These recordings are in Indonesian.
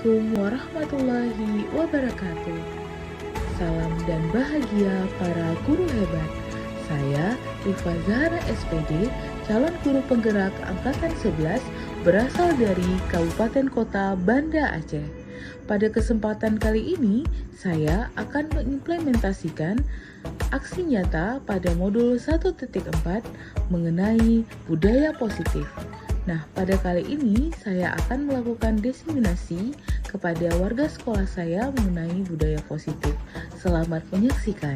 Assalamualaikum warahmatullahi wabarakatuh. Salam dan bahagia para guru hebat. Saya Rifa Zahra SPD, calon guru penggerak angkatan 11 berasal dari Kabupaten Kota Banda Aceh. Pada kesempatan kali ini, saya akan mengimplementasikan aksi nyata pada modul 1.4 mengenai budaya positif. Nah, pada kali ini saya akan melakukan diseminasi kepada warga sekolah saya mengenai budaya positif. Selamat menyaksikan.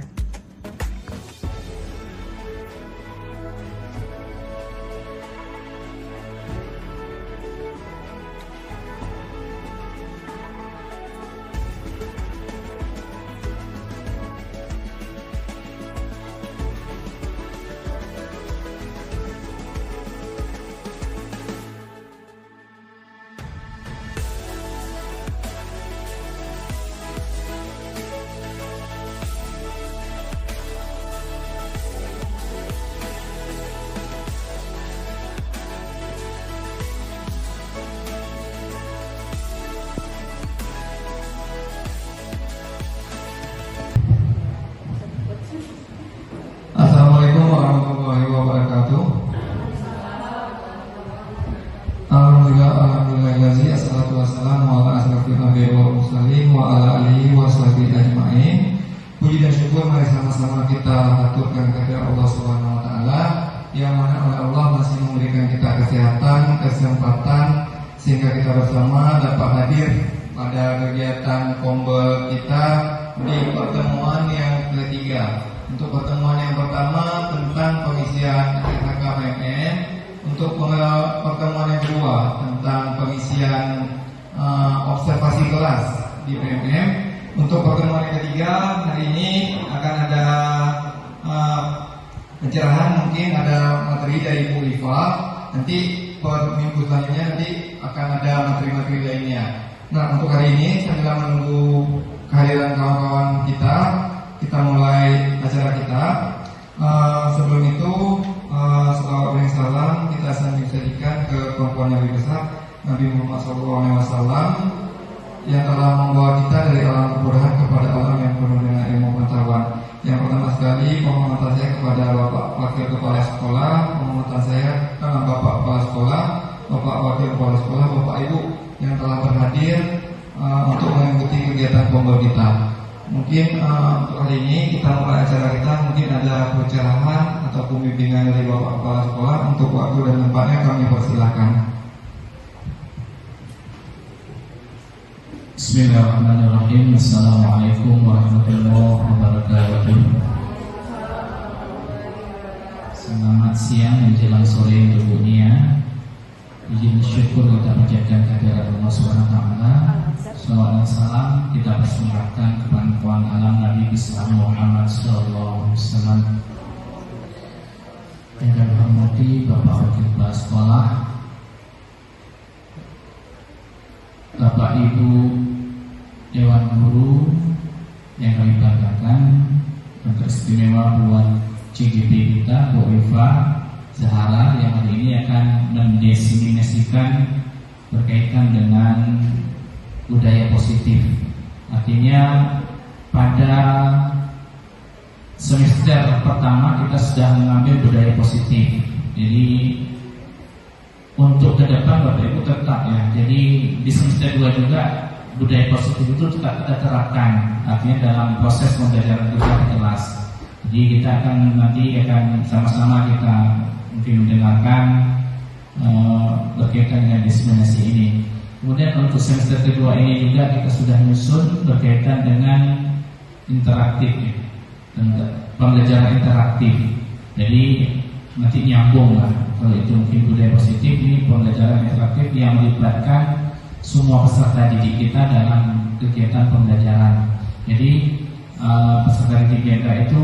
Assalamualaikum warahmatullahi wabarakatuh. Alhamdulillahirrahmanirrahim. Assalatu wassalamu ala asrofil anbiya'i wal mursalin wa ala alihi wa sahbihi ajma'in. Puji dan syukur mari sama-sama kita haturkan kepada Allah Subhanahu wa taala yang mana oleh Allah masih memberikan kita kesehatan, kesempatan sehingga kita bersama dapat hadir pada kegiatan kombel kita di pertemuan yang ketiga. Untuk pertemuan yang pertama tentang pengisian LHKPMN, untuk pertemuan yang kedua tentang pengisian observasi kelas di PMM. Untuk pertemuan yang ketiga hari ini akan ada pencerahan, mungkin ada materi dari Bu Rifa. Nanti per minggu selanjutnya nanti akan ada materi-materi lainnya. Nah, untuk hari ini sambil menunggu kehadiran kawan-kawan kita mulai acara kita. Sebelum itu, salawat dan salam kita sampaikan ke perempuan yang lebih besar, Nabi Muhammad SAW, yang telah membawa kita dari alam kebodohan kepada alam yang penuh dengan ilmu pengetahuan. Yang pertama sekali, penghormatan saya kepada Bapak Wakil Kepala Sekolah, penghormatan saya kepada Bapak Kepala Sekolah, Bapak Wakil Kepala Sekolah, Bapak Ibu yang telah berhadir untuk mengikuti kegiatan kombel kita. Mungkin untuk hari ini kita mulai acara kita, mungkin ada pencerahan atau pembimbingan dari Bapak Kepala Sekolah. Untuk waktu dan tempatnya kami persilahkan. Bismillahirrahmanirrahim. Assalamualaikum warahmatullahi wabarakatuh. Selamat siang menjelang sore untuk dunia. Izin syukur kita panjatkan kehadirat Allah Subhanahu wa taala. Salawat dan salam kita persembahkan kepada Tuhan alam Nabi besar Muhammad sallallahu alaihi wasallam. Yang kami hormati Bapak Wakil Kepala Sekolah, Bapak Ibu Dewan Guru yang kami banggakan, dan teristimewa buat CGP kita Bu Rifa Zahra yang hari ini akan mendiseminasikan berkaitan dengan budaya positif. Artinya pada semester pertama kita sudah mengambil budaya positif. Jadi untuk ke depan Bapak Ibu tetap ya. Jadi di semester 2 juga budaya positif itu tetap kita terapkan. Artinya dalam proses pembelajaran kita di kelas. Jadi kita akan nanti sama-sama kita mungkin mendengarkan berkaitan dengan diseminasi ini. Kemudian untuk semester kedua ini juga kita sudah menyusun berkaitan dengan interaktif, pembelajaran interaktif. Jadi nanti nyambung lah. Kalau itu mungkin budaya positif, ini pembelajaran interaktif yang melibatkan semua peserta didik kita dalam kegiatan pembelajaran. Jadi peserta didik kita itu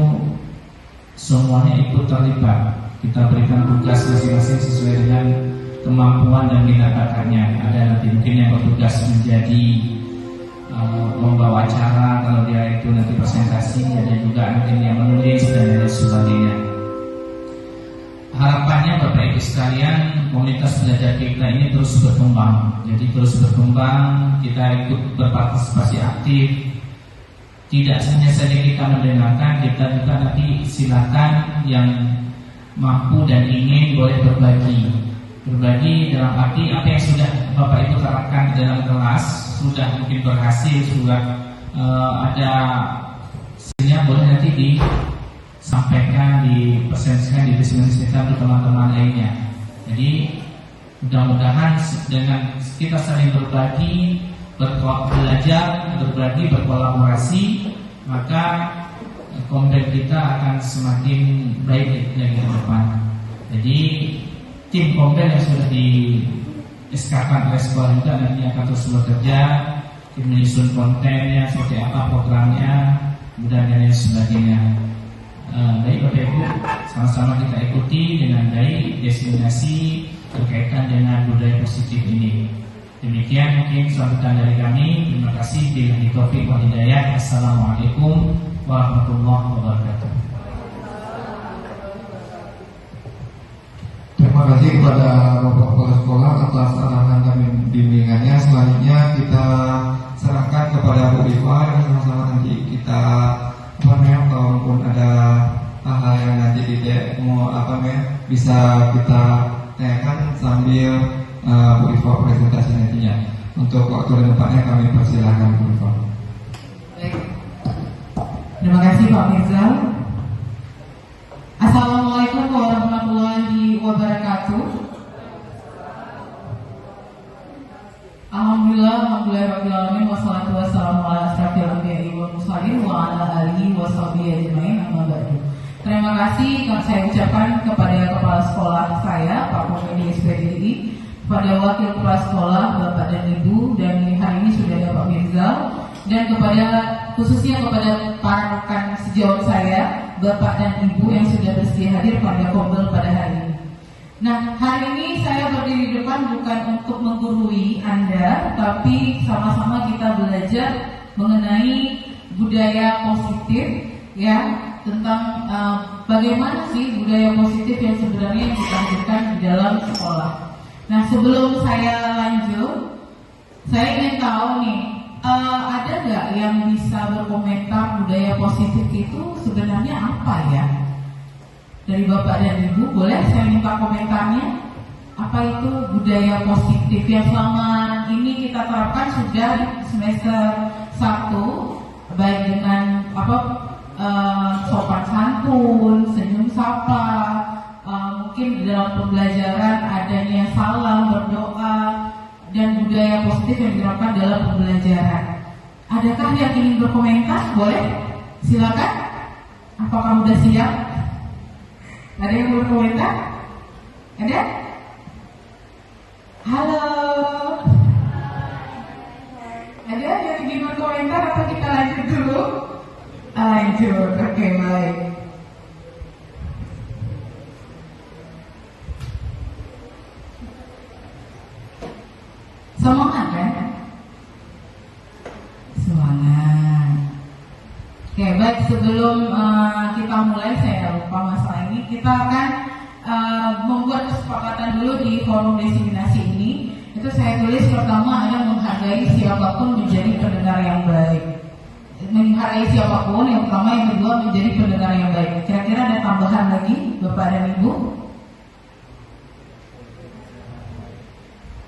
semuanya ikut terlibat. Kita berikan tugas masing-masing sesuai dengan kemampuan dan minat bakatnya. Ada nanti mungkin yang bertugas menjadi membawa acara, kalau dia itu nanti presentasi, ada juga mungkin yang menulis dan lain sebagainya. harapannya Bapak Ibu sekalian, komunitas belajar kita ini terus berkembang. Jadi terus berkembang, kita ikut berpartisipasi aktif. Tidak hanya saja kita mendengarkan, kita juga nanti silakan yang mampu dan ingin boleh berbagi. Berbagi dalam arti apa yang sudah Bapak Ibu terapkan di dalam kelas, sudah mungkin berhasil, sudah ada hasilnya, boleh nanti disampaikan, dipersepsikan, didiskusikan ke teman-teman lainnya. Jadi mudah-mudahan dengan kita saling berbagi, belajar, berbagi, berkolaborasi, maka komunitas kita akan semakin baik lagi ke depan. Jadi tim Kombel yang sudah di SK-kan oleh sekolah juga nanti akan terus bekerja, tim menyusun kontennya, seperti apa programnya, dan lain sebagainya. Baik Bapak Ibu, sama-sama kita ikuti dengan baik diseminasi berkaitan dengan budaya positif ini. Demikian mungkin sambutan dari kami. Terima kasih. Billahi taufiq wal hidayah. Assalamualaikum warahmatullahi wabarakatuh. Terima kasih kepada Bapak Kepala Sekolah atas arahan dan bimbingannya. Selanjutnya kita serahkan kepada Bu Rifa yang sama-sama nanti kita kalaupun ada hal-hal yang nanti mau bisa kita tanyakan sambil Bu Rifa presentasi nantinya. Untuk waktu dan tempatnya kami persilahkan Bu Rifa. Baik. Terima kasih Pak Mirzal. Assalamualaikum warahmatullahi wabarakatuh. Alhamdulillah, wassalatu wassalamu ala asrofil anbiya'i wal mursalin wa ala alihi washabihi ajmain, amma ba'du. Terima kasih saya ucapkan kepada kepala sekolah saya, Pak Komedi SPDI, kepada wakil kepala sekolah, Bapak dan Ibu, dan hari ini sudah ada Pak Mirzal, dan khususnya kepada para rekan sejauh saya, Bapak dan Ibu yang sudah bersedia hadir pada Kombel pada hari ini. Nah, hari ini saya berdiri di depan bukan untuk menggurui Anda, tapi sama-sama kita belajar mengenai budaya positif, ya, tentang bagaimana sih budaya positif yang sebenarnya yang kita hadirkan di dalam sekolah. Nah, sebelum saya lanjut, saya ingin tahu nih, ada nggak yang bisa berkomentar budaya positif itu sebenarnya apa ya? Dari Bapak dan Ibu, boleh saya minta komentarnya? Apa itu budaya positif yang selama ini kita terapkan sudah di semester 1, baik dengan sopan santun, senyum sapa, mungkin di dalam pembelajaran adanya salam, berdoa, dan budaya positif yang diterapkan dalam pembelajaran. Adakah yang ingin berkomentar? Boleh? Silakan. Apakah sudah siap? Ada yang berkomentar? Ada? Halo. Ada yang ingin berkomentar atau kita lanjut dulu? Lanjut, oke, baik. Semangat kan? Semangat. Oke, baik, sebelum kita mulai, saya lupa masalah ini. Kita akan membuat kesepakatan dulu di forum diseminasi ini. Itu saya tulis pertama ada menghargai siapapun menjadi pendengar yang baik. Menghargai siapapun, yang pertama, yang kedua menjadi pendengar yang baik. Kira-kira ada tambahan lagi, Bapak dan Ibu?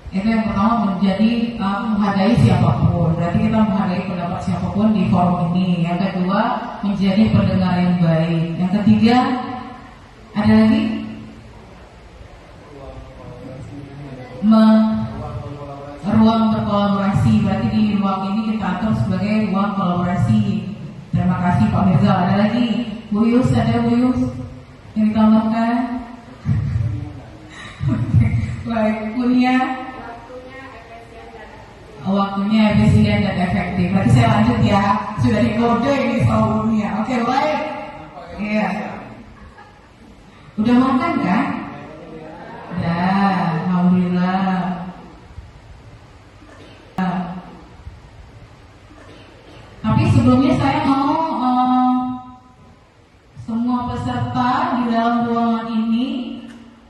Itu yang pertama, menjadi menghargai siapapun. Berarti kita menghargai pendapat siapapun di forum ini. Yang kedua, menjadi pendengar yang baik. Yang ketiga, ada lagi? Ruang berkolaborasi. Berarti di ruang ini kita atur sebagai ruang kolaborasi. Terima kasih Pak Mirzal. Ada lagi? Bu Yus, ada Bu Yus yang ditambahkan? Baik, punya waktunya efisien dan efektif. Berarti saya lanjut ya. Sudah dikode ini selalunya. Oke, baik. Iya. Udah makan kan? Udah, alhamdulillah. Tapi sebelumnya saya mau semua peserta di dalam ruangan ini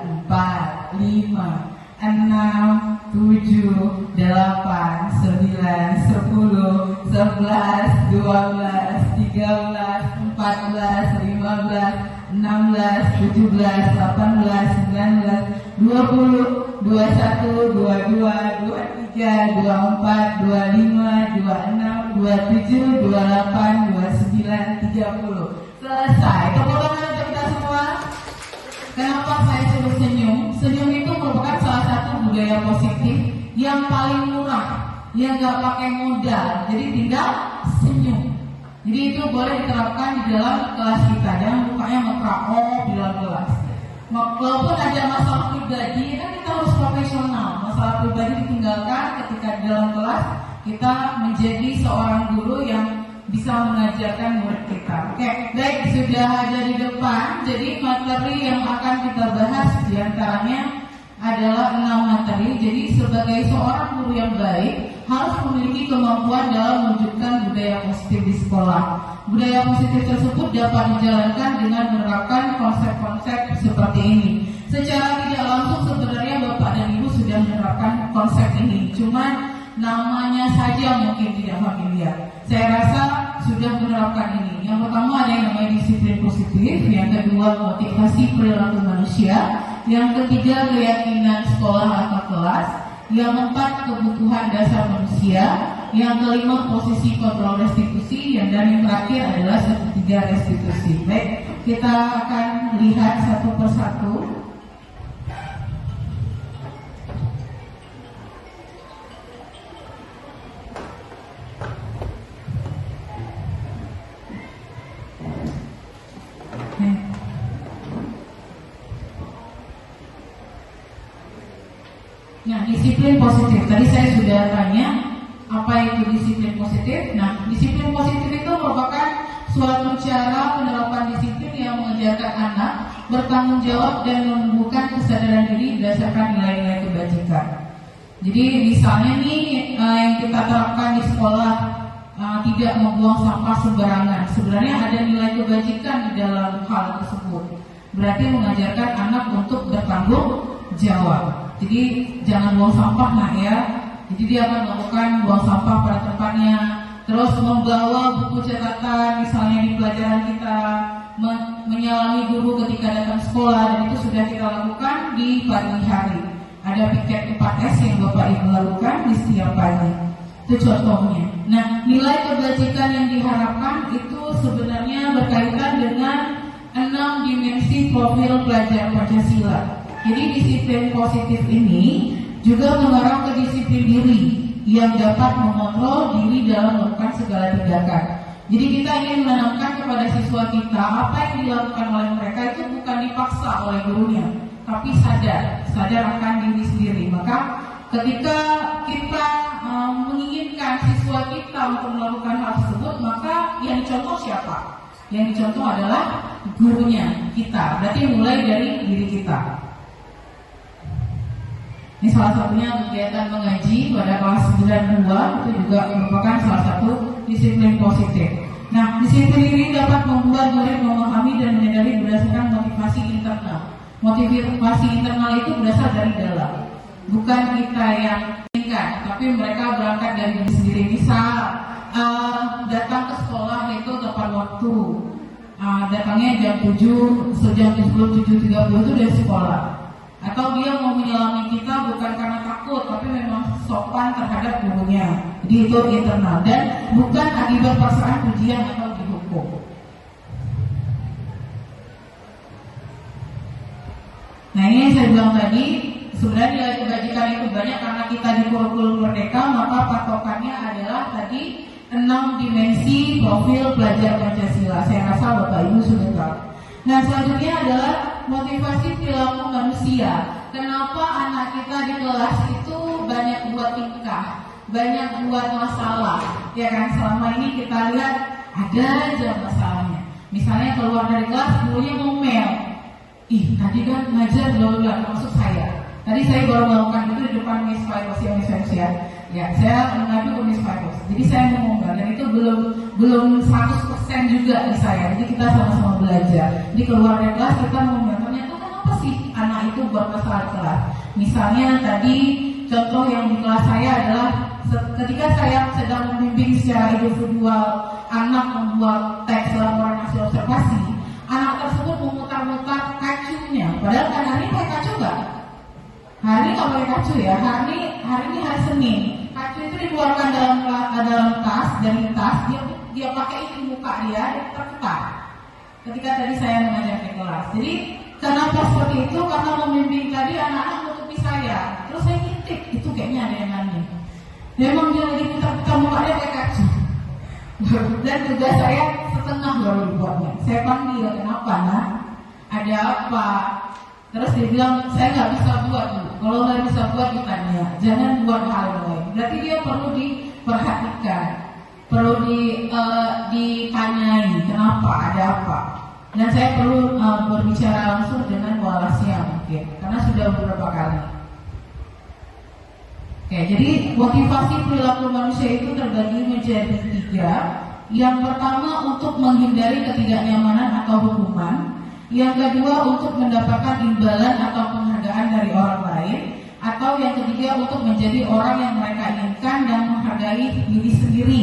4, 5, 6, 7, 8, 9, 10, 11, 12, 13, 14, 15, 16, 17, 18, 19, 20, 21, 22, 23, 24, 25, 26, 27, 28, 29, 30. Selesai. Tepuk tangan untuk kita semua. Kenapa saya sebut senyum? Senyum itu merupakan salah satu budaya positif yang paling murah, yang gak pakai modal. Jadi tinggal senyum. Jadi itu boleh diterapkan di dalam kelas kita. Jangan mukanya ngepraok di dalam kelas. Walaupun ada masalah pribadi, kan kita harus profesional. Masalah pribadi ditinggalkan ketika di dalam kelas kita menjadi seorang guru yang bisa mengajarkan murid kita. Oke, baik, sudah ada di depan. Jadi materi yang akan kita bahas diantaranya adalah 6 materi. Jadi sebagai seorang guru yang baik harus memiliki kemampuan dalam mewujudkan budaya positif di sekolah. Budaya positif tersebut dapat dijalankan dengan menerapkan konsep-konsep seperti ini. Secara tidak langsung sebenarnya Bapak dan Ibu sudah menerapkan konsep ini, cuman namanya saja mungkin tidak familiar. Saya rasa sudah menerapkan ini. Yang pertama ada yang namanya disiplin positif, yang kedua motivasi perilaku manusia, yang ketiga keyakinan sekolah atau kelas, yang keempat kebutuhan dasar manusia, yang kelima posisi kontrol restitusi, dan yang terakhir adalah segitiga restitusi. Baik, kita akan lihat satu persatu. Nah, disiplin positif. Tadi saya sudah tanya apa itu disiplin positif. Nah, disiplin positif itu merupakan suatu cara penerapan disiplin yang mengajarkan anak bertanggung jawab dan menumbuhkan kesadaran diri berdasarkan nilai-nilai kebajikan. Jadi misalnya nih yang kita terapkan di sekolah, tidak membuang sampah sembarangan. Sebenarnya ada nilai kebajikan di dalam hal tersebut. Berarti mengajarkan anak untuk bertanggung jawab. Jadi jangan buang sampah nak ya. Jadi dia akan melakukan buang sampah pada tempatnya. Terus membawa buku catatan misalnya di pelajaran kita, menyalami guru ketika datang sekolah, dan itu sudah kita lakukan di pagi hari. Ada piket 4S yang Bapak Ibu lakukan di setiap pagi. Itu contohnya. Nah, nilai kebajikan yang diharapkan itu sebenarnya berkaitan dengan 6 dimensi profil pelajar Pancasila. Jadi disiplin positif ini juga mengarah ke disiplin diri yang dapat mengontrol diri dalam melakukan segala tindakan. Jadi kita ingin menanamkan kepada siswa kita apa yang dilakukan oleh mereka itu bukan dipaksa oleh gurunya, tapi sadar akan diri sendiri. Maka ketika kita menginginkan siswa kita untuk melakukan hal tersebut, maka yang dicontoh siapa? Yang dicontoh adalah gurunya kita. Berarti mulai dari diri kita. Ini salah satunya kegiatan mengaji pada kelas 92, itu juga merupakan salah satu disiplin positif. Nah, disiplin ini dapat membuat murid memahami dan menyadari berdasarkan motivasi internal. Motivasi internal itu berasal dari dalam, bukan kita yang inginkan, tapi mereka berangkat dari diri sendiri. Misal datang ke sekolah itu tepat waktu, datangnya jam 7, sejam sebelum 7.30 itu dari sekolah. Atau dia mau menyelami kita bukan karena takut, tapi memang sopan terhadap gurunya. Jadi itu internal dan bukan akibat paksaan ujian atau dihukum. Nah, ini yang saya bilang tadi, sebenarnya nilai kebajikan itu banyak karena kita di kurikulum Merdeka, maka patokannya adalah tadi 6 dimensi profil pelajar Pancasila. Saya rasa Bapak Ibu sudah tahu. Nah, selanjutnya adalah motivasi perilaku manusia. Kenapa anak kita di kelas itu banyak buat tingkah, banyak buat masalah? Ya kan, selama ini kita lihat ada aja masalahnya. Misalnya keluar dari kelas, gurunya ngomel. Ih, tadi kan ngajar bla maksud saya. Tadi saya baru melakukan itu di depan Miss Virus ya. Ya, saya mengadu ke Miss Virus. Jadi saya mengumbar dan itu belum 100% juga di saya. Jadi kita sama-sama belajar. Di keluar dari kelas kita mengumbar ternyata kenapa sih anak itu buat masalah di kelas. Misalnya tadi contoh yang di kelas saya adalah ketika saya sedang membimbing secara individual anak membuat teks laporan hasil observasi, anak tersebut memutar-mutar kacunya. Padahal kan hari ini pakai kacu nggak? Hari ini nggak pakai kacu ya. Hari ini hari Senin. Kacu itu dikeluarkan dalam tas, dari tas dia pakai itu di muka dia putar-putar. Ketika tadi saya mengajar di kelas. Jadi kenapa seperti itu? Karena membimbing tadi anak-anak menutupi saya. Terus saya ngintip, itu kayaknya ada yang aneh. Memang dia lagi putar-putar muka dia pakai kacu. Dan tugas saya setengah baru dibuatnya. Saya panggil, kenapa nak? Ada apa? Terus dia bilang, saya nggak bisa buat dulu. Kalau nggak bisa buat ditanya, jangan buat hal lain. Berarti dia perlu diperhatikan, perlu ditanyai, kenapa, ada apa. Dan saya perlu berbicara langsung dengan walasnya mungkin, karena sudah beberapa kali. Oke, jadi motivasi perilaku manusia itu terbagi menjadi 3. Yang pertama untuk menghindari ketidaknyamanan atau hukuman. Yang kedua untuk mendapatkan imbalan atau penghargaan dari orang lain. Atau yang ketiga untuk menjadi orang yang mereka inginkan dan menghargai diri sendiri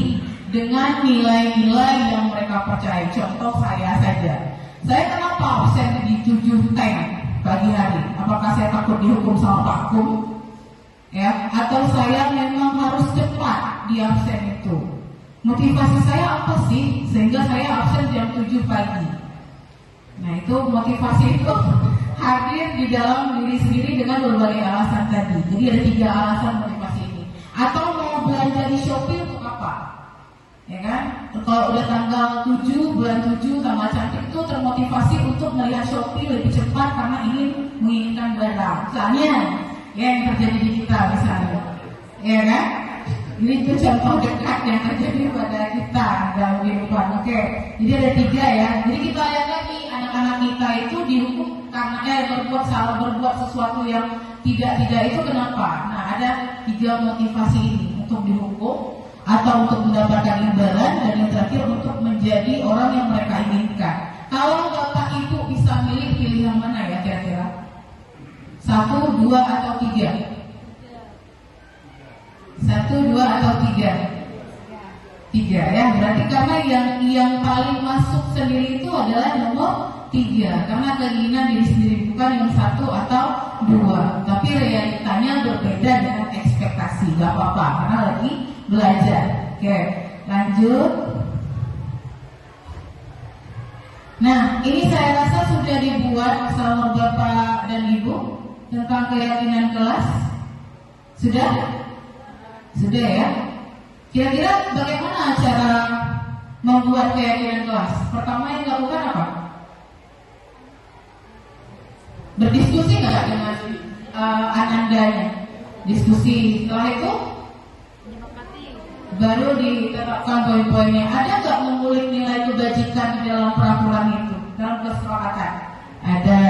dengan nilai-nilai yang mereka percaya. Contoh saya saja. Saya kenapa absen di 7 tank pagi hari? Apakah saya takut dihukum sama Pak Kum? Ya, atau saya memang harus cepat di absen itu. Motivasi saya apa sih sehingga saya absen jam 7 pagi? Nah, itu motivasi itu hadir di dalam diri sendiri dengan berbagai alasan tadi. Jadi ada 3 alasan motivasi ini. Atau mau belanja di Shopee untuk apa? Ya kan? Kalau udah tanggal 7 bulan 7 tanggal cantik itu termotivasi untuk melihat Shopee lebih cepat karena ingin menginginkan barang. Misalnya yang terjadi di kita misalnya, ya kan? Ini itu contoh dekat yang terjadi pada kita dalam kehidupan. Oke, jadi ada 3 ya. Jadi kita lihat lagi anak-anak kita itu dihukum karena berbuat sesuatu yang tidak itu kenapa? Nah, ada 3 motivasi ini untuk dihukum atau untuk mendapatkan imbalan dan yang terakhir untuk menjadi orang yang mereka inginkan. Kalau Bapak Ibu bisa pilih yang mana ya kira-kira? 1, 2 atau 3? 1, 2 atau 3? 3 ya, berarti karena yang paling masuk sendiri itu adalah nomor 3. Karena keinginan diri sendiri bukan yang 1 atau 2. Tapi realitanya berbeda dengan ekspektasi. Gak apa-apa, karena lagi belajar. Oke, lanjut. Nah, ini saya rasa sudah dibuat sama Bapak dan Ibu tentang keyakinan kelas. Sudah? Sudah ya? Kira-kira bagaimana cara membuat keyakinan kelas? Pertama yang dilakukan apa? Berdiskusi nggak dengan anandanya? Diskusi. Setelah itu baru ditetapkan poin-poinnya. Ada nggak mengulik nilai kebajikan di dalam peraturan itu, dalam kesepakatan? Ada.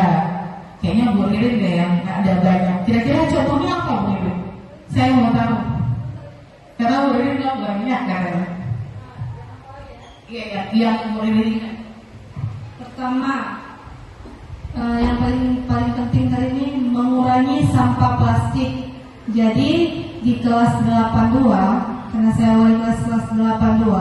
Kayaknya Bu Ririn deh yang ada banyak. Kira-kira contohnya apa Bu Ririn? Saya mau tahu. Karena Bu Ririn nggak banyak katanya. Iya, yang Bu Ririn ingat. Pertama, yang paling penting kali ini mengurangi sampah plastik. Jadi di kelas 82, karena saya wali kelas 82,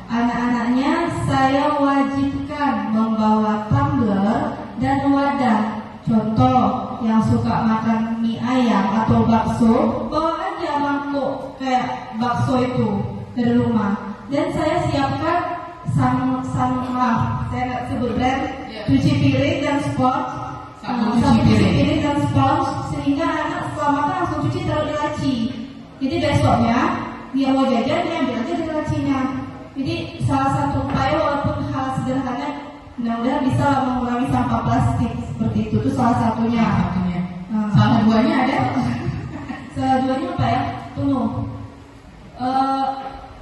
anak-anaknya saya wajibkan membawa tumbler dan wadah. Contoh yang suka makan mie ayam atau bakso, bawa aja mangkuk kayak bakso itu dari rumah. Dan saya siapkan saya nggak sebut brand, cuci piring dan spons, cuci piring dan spons, sehingga anak setelah makan langsung cuci taruh di laci. Jadi besoknya dia mau jajan dia ambil aja di lacinya. Jadi salah satu upaya walaupun hal sederhana, mudah-mudahan bisa mengurangi sampah plastik seperti itu. Itu salah satunya. Salah duanya ada? Salah duanya apa ya? Tunggu.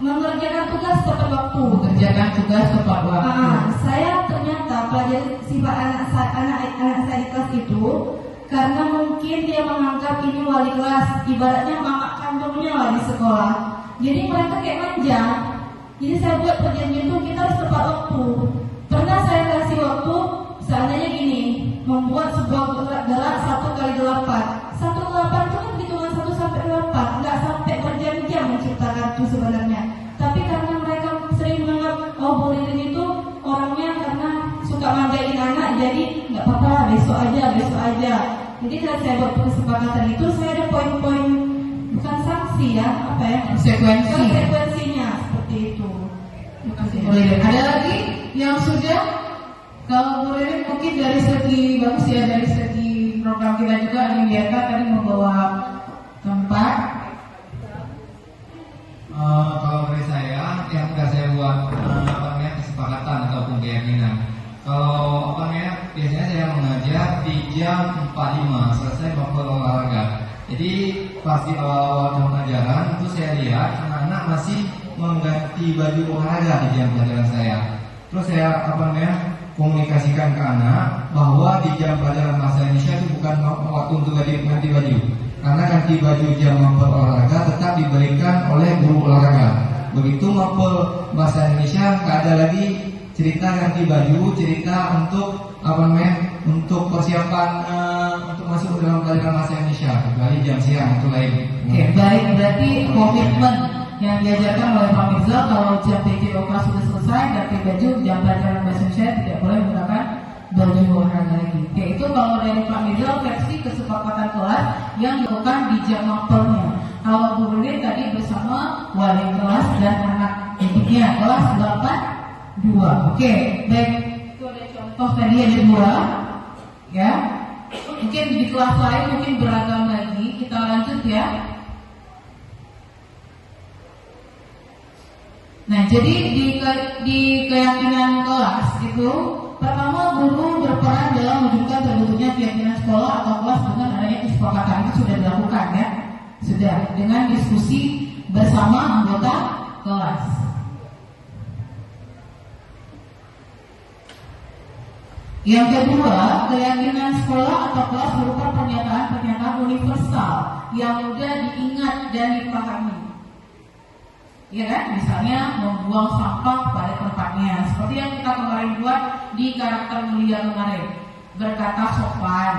mengerjakan tugas tepat waktu. Mengerjakan tugas tepat waktu. Saya ternyata pelajari sifat anak saya di kelas itu karena mungkin dia menganggap ini wali kelas, ibaratnya mama kandungnya lah di sekolah. Jadi mereka kayak manja. Jadi saya buat perjanjian itu kita harus tepat waktu. Pernah saya kasih waktu, seandainya gini, membuat sebuah gerak 1x8. 1x8 itu kan hitungan 1 sampai 8, nggak sampai berjam-jam menciptakan itu sebenarnya. Tapi karena mereka sering menganggap, oh Bu Ririn itu orangnya karena suka manjain anak, jadi nggak apa-apa, besok aja. Jadi kalau saya buat kesepakatan itu, saya ada poin-poin, bukan sanksi ya, apa ya? Konsekuensinya seperti itu. Ada lagi yang sudah? Kalau Bu Ririn mungkin dari segi bagus ya, dari segi program kita juga ada Bianca tadi membawa tempat. Kalau dari saya yang sudah saya buat kesepakatan ataupun keyakinan. Kalau biasanya saya mengajar di jam 4.5 selesai mapel olahraga. Jadi pas di awal tahun ajaran itu saya lihat anak-anak masih mengganti baju olahraga di jam pelajaran saya. Terus saya komunikasikan ke anak bahwa di jam pelajaran bahasa Indonesia itu bukan waktu untuk ganti baju. Karena ganti baju jam mapel olahraga tetap diberikan oleh guru olahraga. Begitu mapel bahasa Indonesia nggak ada lagi cerita ganti baju, cerita untuk untuk persiapan untuk masuk ke dalam pelajaran bahasa Indonesia. Kecuali jam siang itu lain. Oke, baik, berarti komitmen yang diajarkan oleh Pak Mirza kalau jam PJO kelas sudah selesai ganti baju, jam pelajaran bahasa Indonesia tidak boleh menggunakan baju olahraga lagi. Oke, itu kalau dari Pak Mirza versi kesepakatan kelas yang dilakukan di jam mapelnya. Kalau Bu Ririn tadi bersama wali kelas dan anak didiknya kelas 8-2. Oke, baik. Itu ada contoh tadi ada 2 ya. Mungkin di kelas lain mungkin beragam lagi. Kita lanjut ya. Nah, jadi di keyakinan kelas itu pertama guru berperan dalam mewujudkan terbentuknya keyakinan sekolah atau kelas dengan adanya kesepakatan itu sudah dilakukan ya, sudah dengan diskusi bersama anggota kelas. Yang kedua, keyakinan sekolah atau kelas berupa pernyataan universal yang mudah diingat dan dipahami. Ya kan, misalnya membuang sampah pada tempatnya, seperti yang kita kemarin buat di karakter mulia kemarin, berkata sopan,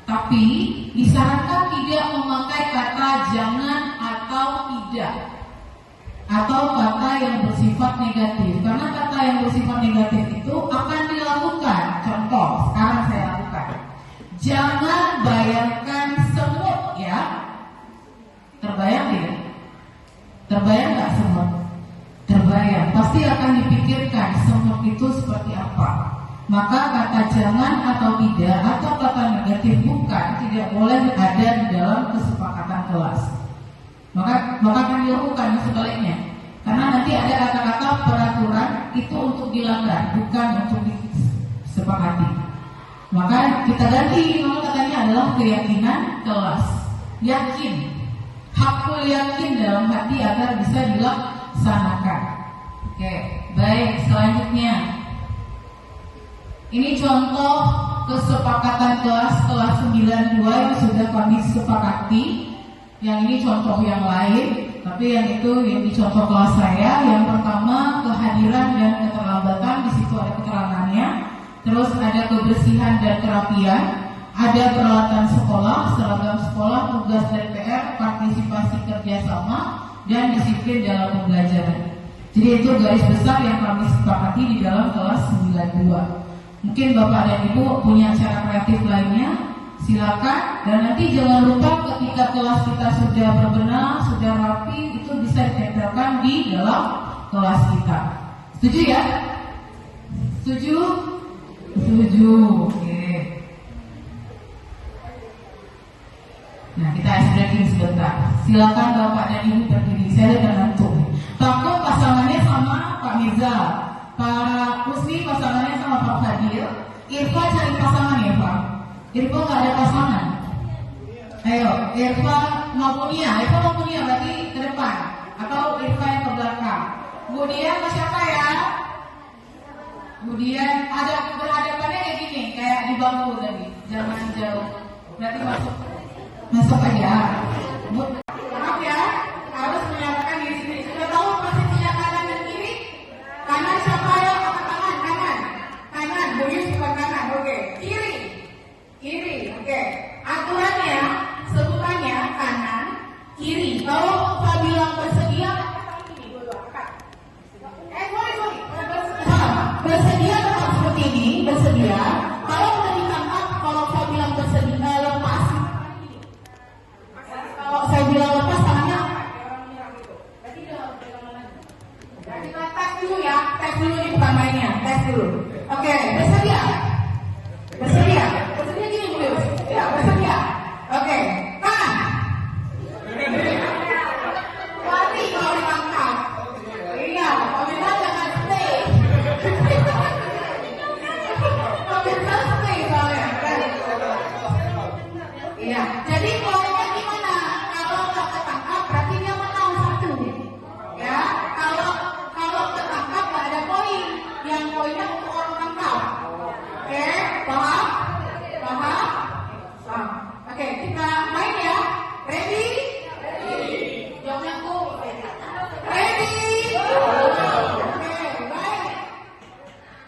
tapi disarankan tidak memakai kata jangan atau tidak, atau kata yang bersifat negatif, karena kata yang bersifat negatif itu akan dilakukan. Contoh, sekarang saya lakukan, jangan bayangkan semut ya, terbayang tidak? Terbayang nggak semut? Terbayang, pasti akan dipikirkan semut itu seperti apa. Maka kata jangan atau tidak atau kata negatif bukan tidak boleh ada di dalam kesepakatan kelas. Maka akan dilakukan sebaliknya. Karena nanti ada kata-kata peraturan itu untuk dilanggar, bukan untuk disepakati. Maka kita ganti, nama katanya adalah keyakinan kelas. Yakin. Hakul yakin dalam hati agar bisa dilaksanakan. Oke, baik, selanjutnya ini contoh kesepakatan kelas 92 yang sudah kami sepakati. Yang ini contoh yang lain, tapi yang itu yang dicontoh kelas saya. Yang pertama, kehadiran dan keterlambatan, di situ ada keterangannya. Terus ada kebersihan dan kerapian, ada peralatan sekolah, seragam sekolah, tugas dan PR, partisipasi kerjasama, dan disiplin dalam pembelajaran. Jadi itu garis besar yang kami sepakati di dalam kelas 92. Mungkin Bapak dan Ibu punya cara kreatif lainnya, silakan. Dan nanti jangan lupa ketika kelas kita sudah berbenah, sudah rapi, itu bisa ditempelkan di dalam kelas kita. Setuju ya? Setuju? Setuju. Oke. Nah, kita ice breaking sebentar. Silakan Bapak dan Ibu berdiri. Saya udah ngantuk. Takut pasangannya sama Pak Mirza, Pak Kusni pasangannya sama Pak Fadil. Irfa cari pasangan ya Pak. Irfa nggak ada pasangan. Ayo, Irfa mau punya berarti ke depan. atau Irfa yang ke belakang. Kemudian siapa ya? Kemudian ada berhadapannya kayak gini, kayak di bangku tadi, jangan jauh. Berarti masuk aja. Maaf ya, harus menyatakan diri sendiri. Sudah tahu posisinya kanan dan kiri? Kanan siapa ya? Angkat tangan, kanan. Kanan, Buyus bukan kanan, oke. Kiri, oke. Aturannya, sebutannya kanan, kiri. Kalau saya bilang bersedia, bersedia tetap seperti ini, bersedia. Kalau udah ditangkap, kalau saya bilang bersedia, lepas. Kalau saya bilang lepas, tangannya berarti kita tes dulu ya, tes dulu ini bukan mainnya, tes dulu. Oke, bersedia? Bersedia gini Bu, ya bersedia. Oke, kanan. Berarti kalau ditangkap, iya, pemirsa jangan stay. Pemirsa stay soalnya. Iya, jadi poinnya gimana? Kalau nggak ketangkap, berarti dia menang 1. Ya, kalau ketangkap nggak ada poin. Yang poinnya untuk orang tangkap. Oke, paham? Oke, kita main ya. Ready? Jawabnya aku. Ready? Oke, baik.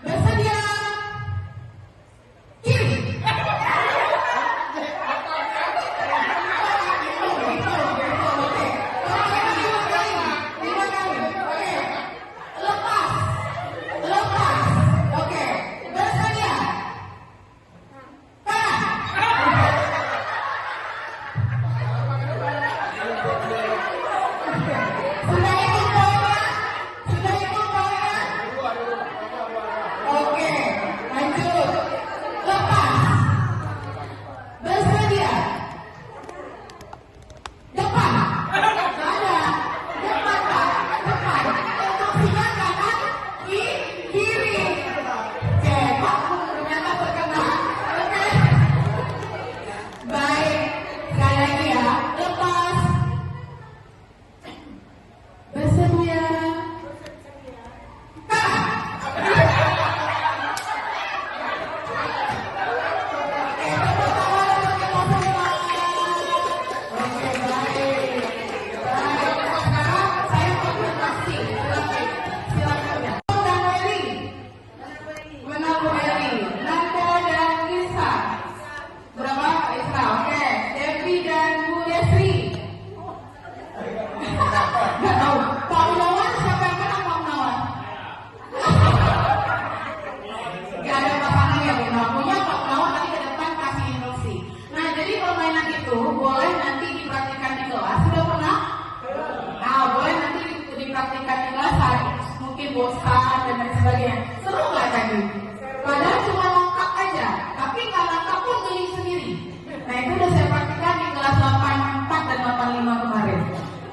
Bersedia? Kiri. Lepas. Oke, bersedia? Sudah ikut poinnya? Oke, lanjut. Lepas. Bersedia? Depan. Nggak ada. Depan, Pak. Depan. Instruksinya kanan, kiri. Oke, Pak. Ternyata berkenan. Oke. Baik. Sekali lagi ya. Lepas. Bersedia? Boleh nanti dipraktikkan di kelas. Sudah pernah? Nah, boleh nanti dipraktikkan di kelas. Mungkin bosan dan lain sebagainya. Seru nggak tadi? Padahal cuma lengkap aja, tapi nggak lengkap pun milih sendiri. Nah, itu udah saya praktikkan di kelas 84 dan 85 kemarin.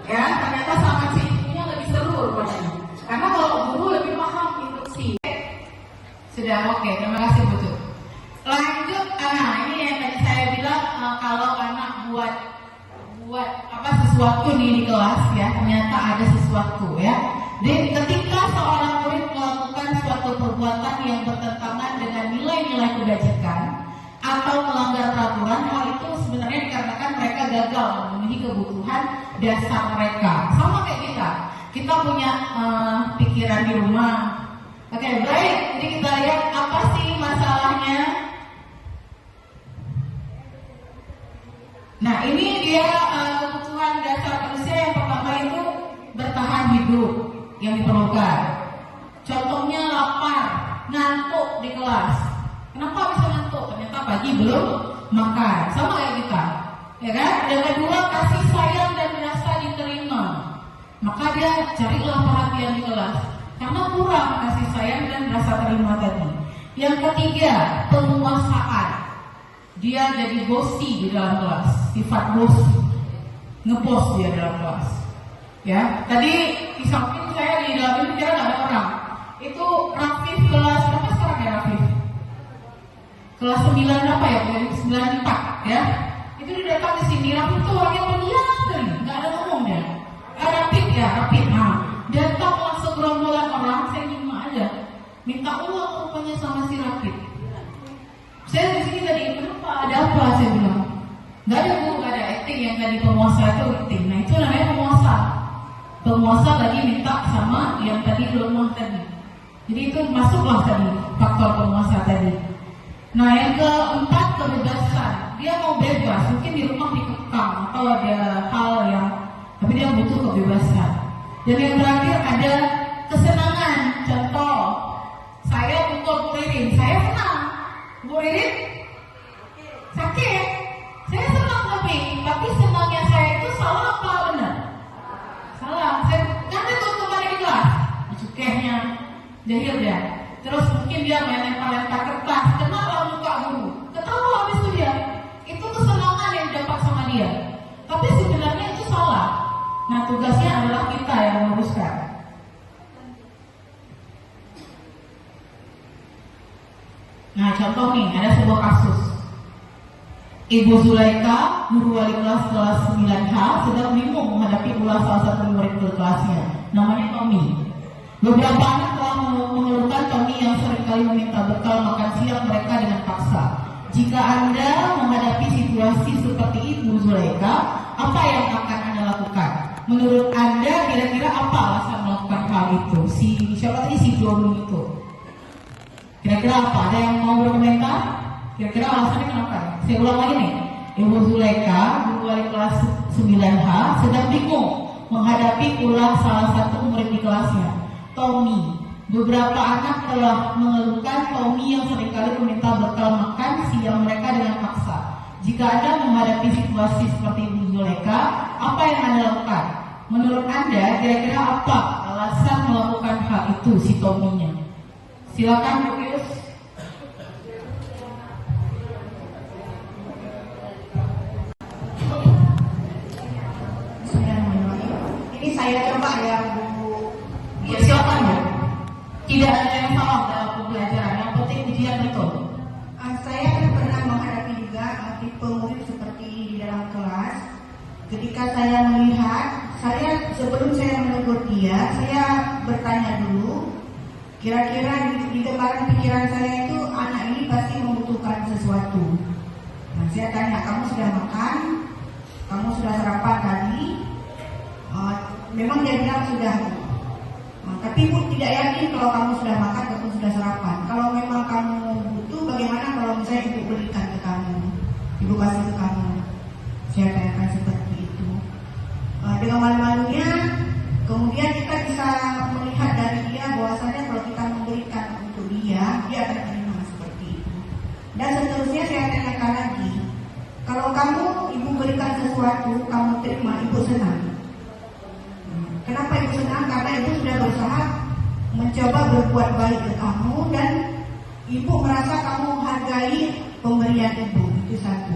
Ya, ternyata sama siswinya lebih seru rupanya. Karena kalau guru lebih paham instruksi. Sudah, oke. Terima kasih Bu. Lanjut, ini yang tadi saya bilang kalau anak buat sesuatu nih di kelas ya, ternyata ada sesuatu ya. Dan ketika seorang murid melakukan suatu perbuatan yang bertentangan dengan nilai-nilai kebajikan atau melanggar peraturan, hal itu sebenarnya dikarenakan mereka gagal memenuhi kebutuhan dasar mereka. Sama kayak kita punya pikiran di rumah. Oke, baik. Jadi kita lihat apa sih masalahnya. Nah, ini dia kebutuhan dasar manusia. Yang pertama itu bertahan hidup yang diperlukan. Contohnya lapar, ngantuk di kelas. Kenapa bisa ngantuk? Ternyata pagi belum makan. Sama kayak kita, ya kan? Yang kedua, kasih sayang dan merasa diterima. Maka dia carilah perhatian di kelas. Karena kurang kasih sayang dan merasa terima tadi. Yang ketiga, penguasaan. Dia jadi bossy di dalam kelas, sifat bossy, ngebos dia dalam kelas. Ya, tadi di samping saya di dalam ini kira nggak ada orang. Itu Rafif kelas berapa sekarang ya Rafif? Kelas 9 apa ya? 94 ya. Itu dia datang ke sini. Rafif tuh orangnya pendiam sekali, nggak ada ngomong dia. Rafif ya, ya rapid. Nah, datanglah segerombolan orang, saya cuma aja minta uang rupanya sama si rapid. Saya di sini tadi, kenapa, ada apa, saya bilang. Nggak ada bu, nggak ada acting, yang tadi penguasa itu acting. Nah itu namanya penguasa. Penguasa lagi minta sama yang tadi lemah tadi. Jadi itu masuklah tadi faktor penguasa tadi. Nah yang keempat, kebebasan. Dia mau bebas, mungkin di rumah dikekang atau ada hal yang, tapi dia butuh kebebasan. Dan yang terakhir ada kesenangan. Contoh, saya butuh Bu Ririn, saya senang. Bu Ririn sakit, saya senang, tapi senangnya saya itu salah apa benar? Salah. Saya kan itu kembali di kelas, cukehnya jahil dia. Terus mungkin dia main lempar-lempar kertas, kena lah muka guru, ketawa habis itu dia. Itu kesenangan yang dapat sama dia. Tapi sebenarnya itu salah. Nah tugasnya adalah kita yang meluruskan. Nah contoh nih, ada sebuah kasus. Ibu Zulaika, guru wali kelas 9H, sedang bingung menghadapi ulah salah satu murid kelasnya. Namanya Tommy. Beberapa anak telah mengeluhkan Tommy yang seringkali meminta bekal makan siang mereka dengan paksa. Jika Anda menghadapi situasi seperti Ibu Zulaika, apa yang akan Anda lakukan? Menurut Anda kira-kira apa alasan melakukan hal itu? Siapa tadi si Jomi itu? Kira-kira apa? Ada yang mau berkomentar? Kira-kira alasannya kenapa? Saya ulang lagi nih. Ibu Zulaika, guru wali kelas 9H, sedang bingung menghadapi ulah salah satu murid di kelasnya, Tommy. Beberapa anak telah mengeluhkan Tommy yang seringkali meminta bekal makan siang mereka dengan paksa. Jika Anda menghadapi situasi seperti Ibu Zulaika, apa yang Anda lakukan? Menurut Anda, kira-kira apa alasan melakukan hal itu si Tommy-nya? Silakan Bu Yus. Ini saya coba ya Bu. Ya silakan Bu. Tidak ada yang salah dalam pembelajaran, yang penting ujian betul. Saya kan pernah menghadapi juga tipe murid seperti di dalam kelas. Ketika saya melihat, sebelum saya menegur dia, saya bertanya dulu. Kira-kira di gambaran pikiran saya itu anak ini pasti membutuhkan sesuatu. Nah, saya tanya, kamu sudah makan? Kamu sudah sarapan tadi? Memang dia bilang sudah. Tapi Ibu tidak yakin kalau kamu sudah makan ataupun sudah sarapan. Kalau memang kamu butuh, bagaimana kalau misalnya Ibu belikan ke kamu? Ibu kasih ke kamu. Saya tanyakan seperti itu. Dengan malu-malunya, kemudian kita bisa melihat dari dia bahwasanya kalau kita memberikan untuk dia akan terima seperti itu. Dan seterusnya saya tanyakan lagi, kalau kamu Ibu berikan sesuatu, kamu terima, Ibu senang. Kenapa Ibu senang? Karena Ibu sudah berusaha mencoba berbuat baik ke kamu dan Ibu merasa kamu menghargai pemberian Ibu. Itu satu.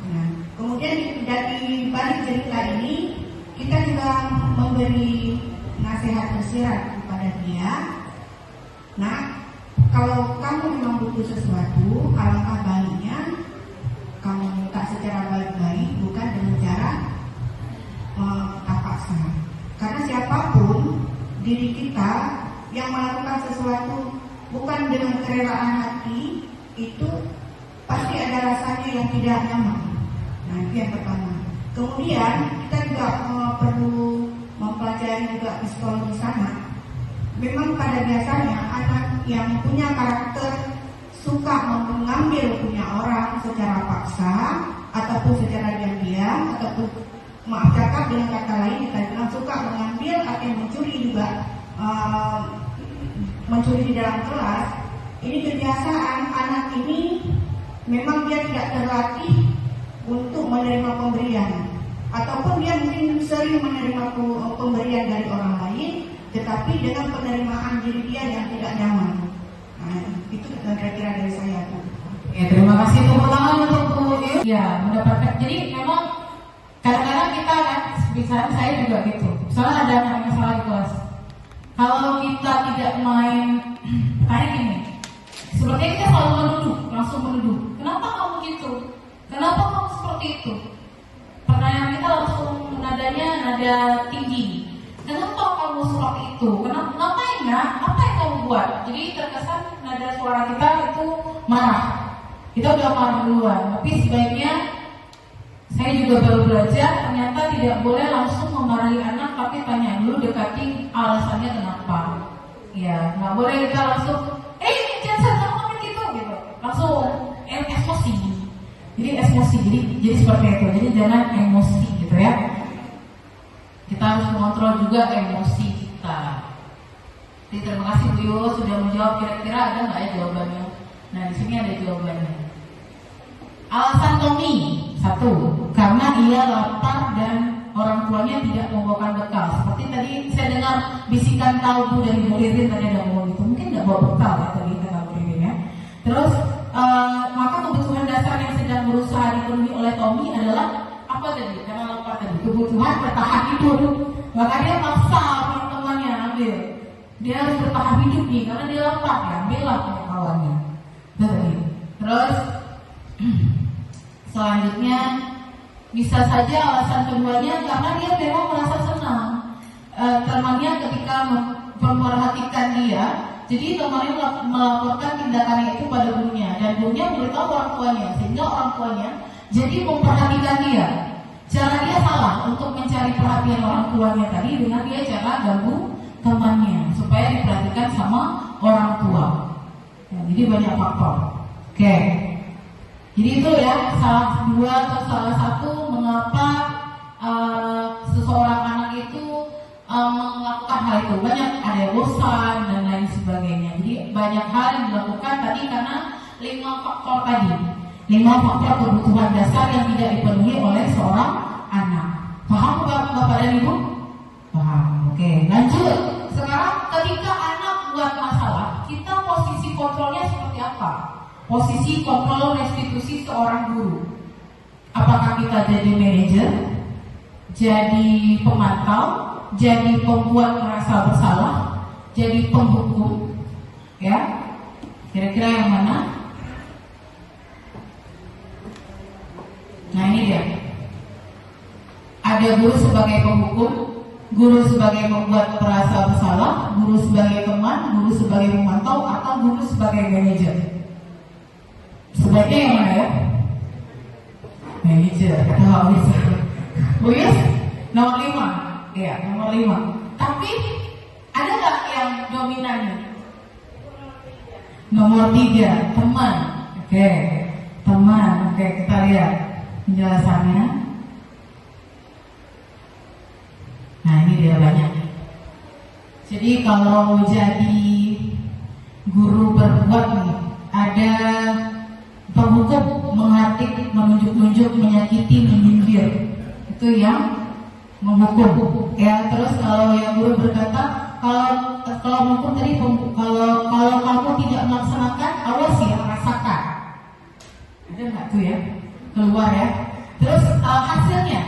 Nah, kemudian dari balik cerita ini kita juga memberi nasihat tersirat kepada dia. Nah, kalau kamu memang butuh sesuatu, alangkah baiknya kamu minta secara baik-baik, bukan dengan cara tak paksa. Karena siapapun diri kita yang melakukan sesuatu bukan dengan kerelaan hati, itu pasti ada rasanya yang tidak nyaman. Nah, itu yang pertama. Kemudian kita juga perlu mempelajari juga psikologi sana. Memang pada biasanya anak yang punya karakter suka mengambil punya orang secara paksa ataupun secara diam-diam ataupun maaf cakap dengan kata lain kita bilang suka mengambil atau mencuri juga mencuri di dalam kelas. Ini kebiasaan anak ini memang dia tidak terlatih untuk menerima pemberian ataupun dia mungkin sering menerima pemberian dari orang lain tetapi dengan penerimaan diri dia yang tidak nyaman. Nah, itu kira-kira dari saya. Ya, terima kasih tepuk tangan untuk Bu Yus. Ya, mendapatkan. Jadi memang kadang-kadang kita kan, misalnya saya juga gitu. Misalnya ada anak masalah di kelas. Kalau kita tidak main kayak gini, sepertinya kita selalu menuduh, langsung menuduh. Kenapa kamu gitu? Kenapa kamu seperti itu? Pertanyaan kita langsung nadanya nada tinggi. itu. Kenapa? Ngapain nak? Apa yang kamu buat? Jadi terkesan nada suara kita itu marah. Kita udah marah duluan. Tapi sebaiknya saya juga baru belajar, ternyata tidak boleh langsung memarahi anak, tapi tanya dulu, dekati alasannya kenapa. Ya, nggak boleh kita langsung, jangan ngomongin gitu. Langsung emosi. Jadi emosi. Jadi seperti itu. Jadi jangan emosi gitu ya. Kita harus mengontrol juga emosi kita. Jadi terima kasih Bu Yo sudah menjawab. Kira-kira ada nggak ya jawabannya? Nah di sini ada jawabannya. Alasan Tommy, 1, karena ia lapar dan orang tuanya tidak membawakan bekal. Seperti tadi saya dengar bisikan tahu dari Muridin tadi ada ngomong gitu. Mungkin nggak bawa bekal ya tadi kata Muridin ya. Terus maka kebutuhan dasar yang sedang berusaha dipenuhi oleh Tommy adalah apa tadi? Karena lapar tadi, kebutuhan bertahan hidup. Maka dia maksa teman-temannya ambil. Dia harus bertahan hidup nih karena dia lapar ya, ambillah punya kawannya. Terus selanjutnya bisa saja alasan keduanya karena dia memang merasa senang. Temannya ketika memperhatikan dia, jadi temannya melaporkan tindakannya itu pada gurunya dan gurunya memberitahu orang tuanya, sehingga orang tuanya jadi memperhatikan dia. Cara dia salah untuk mencari perhatian orang tuanya tadi dengan dia cara ganggu temannya supaya diperhatikan sama orang tua. Ya, jadi banyak faktor. Oke. Jadi itu ya salah dua atau salah satu mengapa seseorang anak itu melakukan hal itu. Banyak ada bosan dan lain sebagainya. Jadi banyak hal yang dilakukan tadi karena 5 faktor tadi. 5 faktor kebutuhan dasar yang tidak dipenuhi oleh seorang anak. Paham Bapak dan Ibu? Paham. Oke, lanjut. Sekarang ketika anak buat masalah, kita posisi kontrolnya seperti apa? Posisi kontrol restitusi seorang guru. Apakah kita jadi manajer, jadi pemantau, jadi pembuat merasa bersalah, jadi penghukum, ya? Kira-kira yang mana? Nah ini dia. Ada guru sebagai penghukum, guru sebagai membuat merasa bersalah, guru sebagai teman, guru sebagai pemantau, atau guru sebagai manajer. Sebaiknya yang mana ya? Manajer, atau bisa. Oh yes, nomor 5. Iya, nomor 5. Tapi ada nggak yang dominan? Nomor 3, teman. Oke, teman. Oke, kita lihat penjelasannya. Nah ini dia banyak. Jadi kalau jadi guru berbuat nih, ada penghukum menghatik, menunjuk-nunjuk, menyakiti, menyindir, itu yang menghukum. Ya terus kalau yang guru berkata, kalau menghukum tadi, kalau kamu tidak melaksanakan, awas ya rasakan. Ada nggak tuh ya keluar ya? Terus hasilnya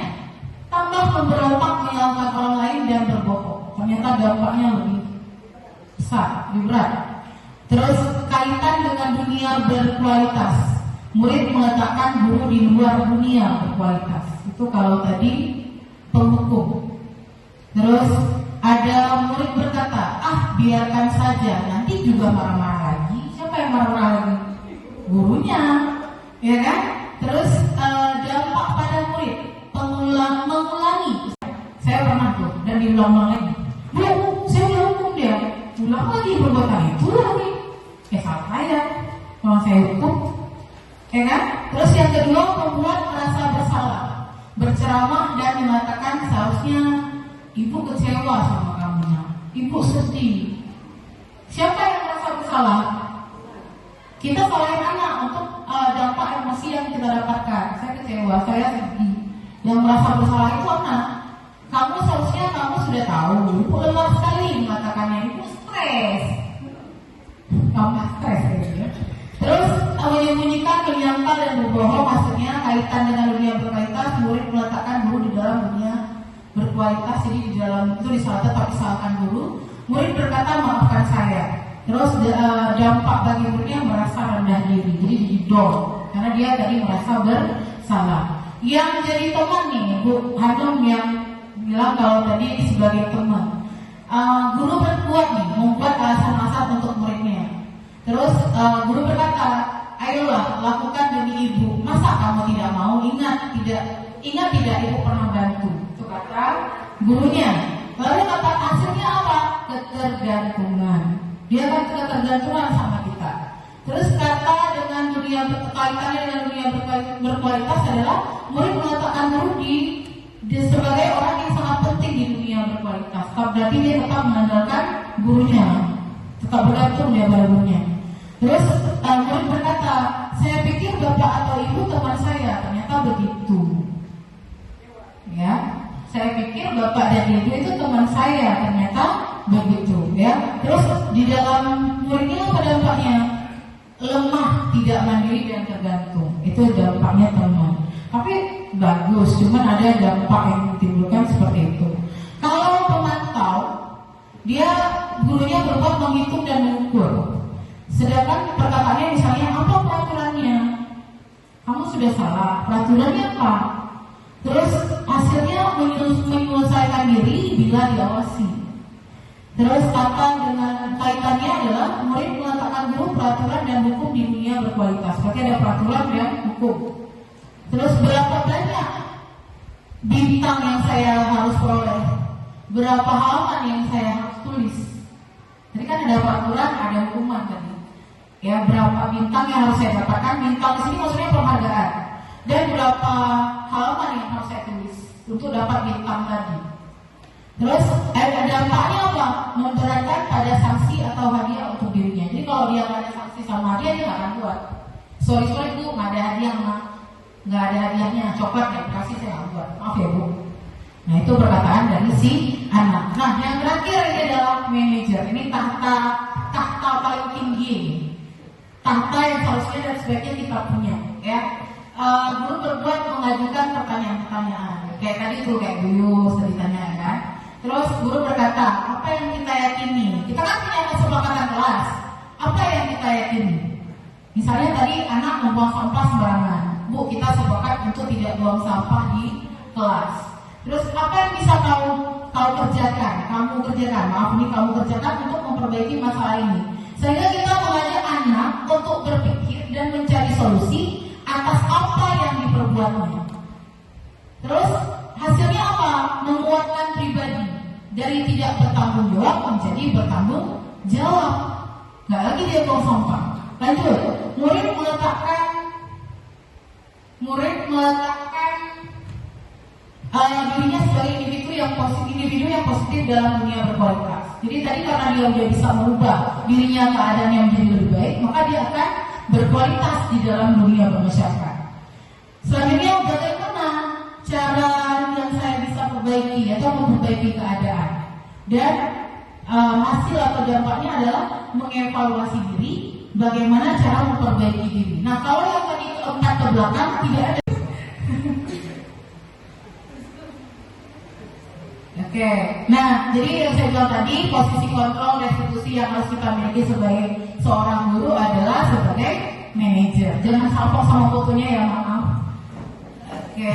tambah memberontak menyalahkan orang lain dan berbohong. Ternyata dampaknya lebih besar, lebih berat. Terus kaitan dengan dunia berkualitas. Murid mengatakan guru di luar dunia berkualitas. Itu kalau tadi penghukum. Terus ada murid berkata, biarkan saja, nanti juga marah-marah lagi. Siapa yang marah-marah lagi? Gurunya, ya kan? Terus dampak pada murid, mengulangi. Saya pernah tuh dan diulang-ulang lagi. Bu, saya dihukum dia. Ulang lagi perbuatan itu lagi. Salah saya, kalau saya hukum, ya kan? Terus yang kedua, membuat merasa bersalah, berceramah dan mengatakan seharusnya ibu kecewa sama kamu, ibu sedih. Siapa yang merasa bersalah? Kita salahin anak untuk dampak emosi yang kita dapatkan. Saya kecewa, saya sedih. Yang merasa bersalah itu anak. Kamu seharusnya kamu sudah tahu, ibu lelah sekali mengatakannya, ibu stres. Tambah stres ya. Terus menyembunyikan, menyangkal dan berbohong, maksudnya kaitan dengan dunia berkualitas. Murid meletakkan guru di dalam dunia berkualitas, jadi di dalam itu disalahkan tapi salahkan guru. Murid berkata maafkan saya. Terus dampak bagi muridnya merasa rendah diri, jadi didol karena dia tadi merasa bersalah. Yang jadi teman nih Bu Hanum yang bilang kalau tadi sebagai teman, guru berbuat nih, membuat alasan-alasan untuk muridnya. Terus guru berkata, ayolah lakukan demi ibu. Masa kamu tidak mau? Ingat tidak ibu pernah bantu. Itu kata gurunya. Lalu kata hasilnya apa? Ketergantungan. Dia kan ketergantungan sama kita. Terus kata dengan dunia kaitannya dengan dunia berkualitas adalah murid meletakkan guru sebagai orang yang sangat penting di dunia berkualitas. Berarti dia tetap mengandalkan gurunya, tetap bergantung dia pada gurunya. Terus murid berkata, saya pikir bapak atau ibu teman saya, ternyata begitu. Ya, saya pikir bapak dan ibu itu teman saya, ternyata begitu. Ya, terus di dalam muridnya apa dampaknya? Lemah, tidak mandiri dan tergantung. Itu dampaknya teman. Tapi bagus, cuman ada dampak yang ditimbulkan seperti itu. Kalau pemantau, dia gurunya berbuat menghitung dan mengukur. Sedangkan perkataannya misalnya, apa peraturannya? Kamu sudah salah, peraturannya apa? Terus hasilnya menyelesaikan diri bila diawasi. Terus kata dengan kaitannya adalah murid meletakkan guru peraturan dan hukum di dunia berkualitas. Berarti ada peraturan dan hukum. Terus berapa banyak bintang yang saya harus peroleh? Berapa halaman yang saya harus tulis? Jadi kan ada peraturan, ada hukuman tadi. Ya, berapa bintang yang harus saya dapatkan? Bintang di sini maksudnya penghargaan. Dan berapa halaman yang harus saya tulis untuk dapat bintang tadi. Terus ada dampaknya apa? Memberatkan pada sanksi atau hadiah untuk dirinya. Jadi kalau dia nggak ada sanksi sama hadiah, dia nggak akan buat. Sorry itu nggak ada hadiah, nggak ada hadiahnya, coklat ya kasih saya nggak buat. Maaf ya bu. Nah itu perkataan dari si anak. Nah yang terakhir ini adalah manajer. Ini tahta paling tinggi. Tahta yang seharusnya dan sebaiknya kita punya. Ya. Guru berbuat mengajukan pertanyaan-pertanyaan. Kayak tadi tuh kayak dulu ceritanya kan. Terus guru berkata, apa yang kita yakini? Kita kan punya kesepakatan kelas. Apa yang kita yakini? Misalnya tadi anak membuang sampah sembarangan. Bu, kita sepakat untuk tidak buang sampah di kelas. Terus apa yang bisa kau kerjakan? Kamu kerjakan, maaf ini kamu kerjakan untuk memperbaiki masalah ini. Sehingga kita mengajak anak untuk berpikir dan mencari solusi atas apa yang diperbuatnya. Terus hasilnya apa? Menguatkan pribadi dari tidak bertanggung jawab menjadi bertanggung jawab. Nggak lagi dia buang sampah. Lanjut, murid meletakkan dirinya sebagai individu yang positif dalam dunia berkualitas. Jadi tadi karena dia udah bisa merubah dirinya keadaan yang menjadi lebih baik, maka dia akan berkualitas di dalam dunia bermasyarakat. Selanjutnya, bagaimana cara yang saya bisa perbaiki atau memperbaiki keadaan? Dan hasil atau dampaknya adalah mengevaluasi diri, bagaimana cara memperbaiki diri. Nah, kalau yang tadi keempat ke belakang tidak ada. Oke, nah jadi yang saya bilang tadi posisi kontrol restitusi yang harus kita miliki sebagai seorang guru adalah sebagai manajer. Jangan salpok sama fotonya ya, maaf. Oke.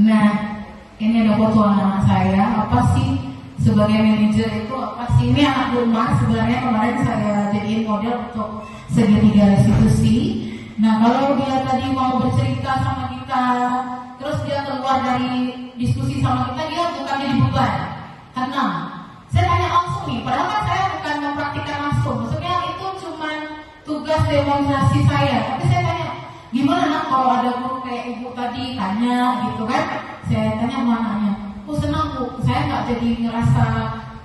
Nah, ini ada foto anak saya. Apa sih sebagai manajer itu? Apa sih ini anak rumah? Sebenarnya kemarin saya jadiin model untuk segitiga restitusi. Nah, kalau dia tadi mau bercerita sama kita, terus dia keluar dari diskusi sama kita, dia bukan jadi beban. Tenang. Saya tanya langsung nih, padahal kan saya bukan mempraktikkan langsung. Maksudnya itu cuma tugas demonstrasi saya. Tapi saya tanya, gimana kalau ada guru kayak ibu tadi tanya gitu kan? Saya tanya mananya. Oh senang bu, saya nggak jadi ngerasa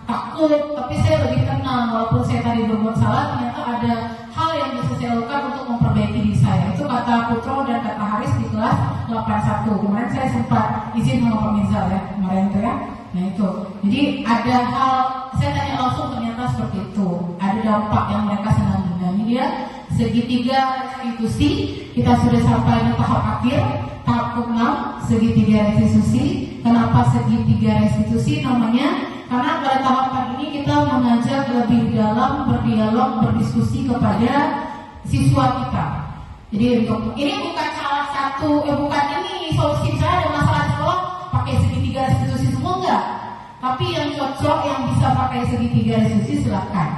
takut, tapi saya lebih tenang. Walaupun saya tadi berbuat salah, ternyata ada hal yang bisa saya lakukan untuk memperbaiki diri saya. Itu kata Putro dan kata Haris di kelas 81. Kemarin saya sempat izin sama Pak Mirzal ya, kemarin itu ya. Nah itu, jadi ada hal, saya tanya langsung ternyata seperti itu. Ada dampak yang mereka senang. Ini dia segitiga restitusi. Kita sudah sampai di tahap akhir, tahap ke-6, segitiga restitusi. Kenapa segitiga restitusi namanya? Karena pada tahapan ini kita mengajak lebih dalam berdialog, berdiskusi kepada siswa kita. Jadi untuk ini bukan salah satu, bukan ini solusi. Misalnya ada masalah sekolah pakai segitiga restitusi semua enggak. Tapi yang cocok yang bisa pakai segitiga restitusi silakan.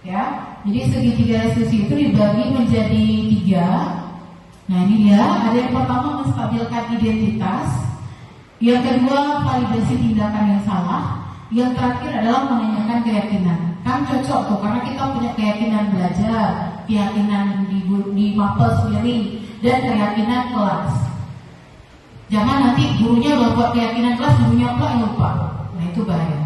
Ya, jadi segitiga restitusi itu dibagi menjadi 3. Nah ini dia, ada yang pertama menstabilkan identitas, yang kedua validasi tindakan yang salah, yang terakhir adalah menanyakan keyakinan. Kan cocok tuh, karena kita punya keyakinan belajar, keyakinan di mapel sendiri, dan keyakinan kelas. Jangan nanti gurunya udah buat keyakinan kelas, gurunya apa yang lupa. Nah itu bahaya.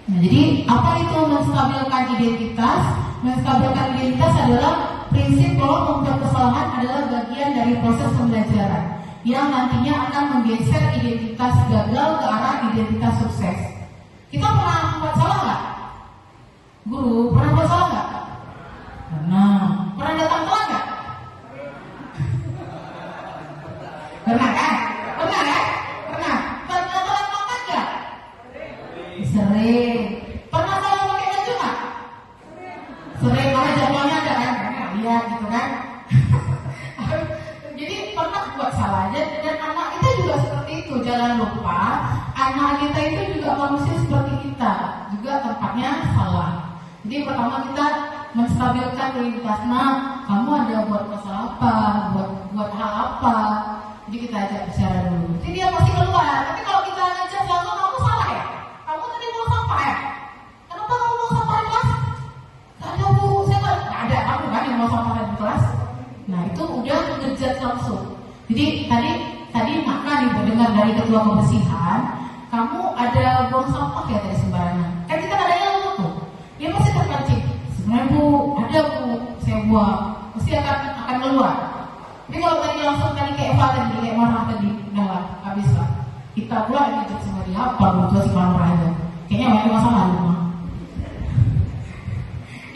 Nah, jadi apa itu menstabilkan identitas? Menstabilkan identitas adalah prinsip bahwa membuat kesalahan adalah bagian dari proses pembelajaran yang nantinya akan menggeser identitas gagal ke arah identitas sukses. Kita pernah buat salah nggak? Guru, pernah buat salah nggak? Pernah datang telat nggak? Pernah kan? Pernah kan? Pernah. Pernah telat makan nggak? Sering. Pernah salah pakai baju nggak? Sering, karena jadwalnya ada kan? Lihat gitu kan? Jadi pernah buat salah aja, dan anak kita juga seperti itu. Jangan lupa, anak kita itu juga manusia seperti kita, juga tempatnya salah. Jadi pertama kita menstabilkan identitas. Nah, kamu ada buat masalah apa, buat hal apa? Jadi kita ajak bicara dulu. Jadi dia pasti keluar. Tapi kalau kita ngajak langsung, kamu salah ya? Kamu tadi mau sampah ya? Kenapa kamu mau sampah di kelas? Gak ada bu, saya nggak ada. Kamu kan yang mau sampah di kelas? Nah itu udah ngejat langsung. Jadi tadi makan ibu dengar dari ketua kebersihan, kamu ada buang sampah ya tadi sembarangan. Kan kita ada yang tuh. Dia pasti terpancing. Sebenarnya bu, ada bu, saya buang. Pasti akan keluar. Tapi kalau tadi langsung kayak Eva tadi, kayak marah tadi, udah habis lah. Kita pula ngejat sama dia apa butuh si marah aja. Kayaknya banyak masalah rumah.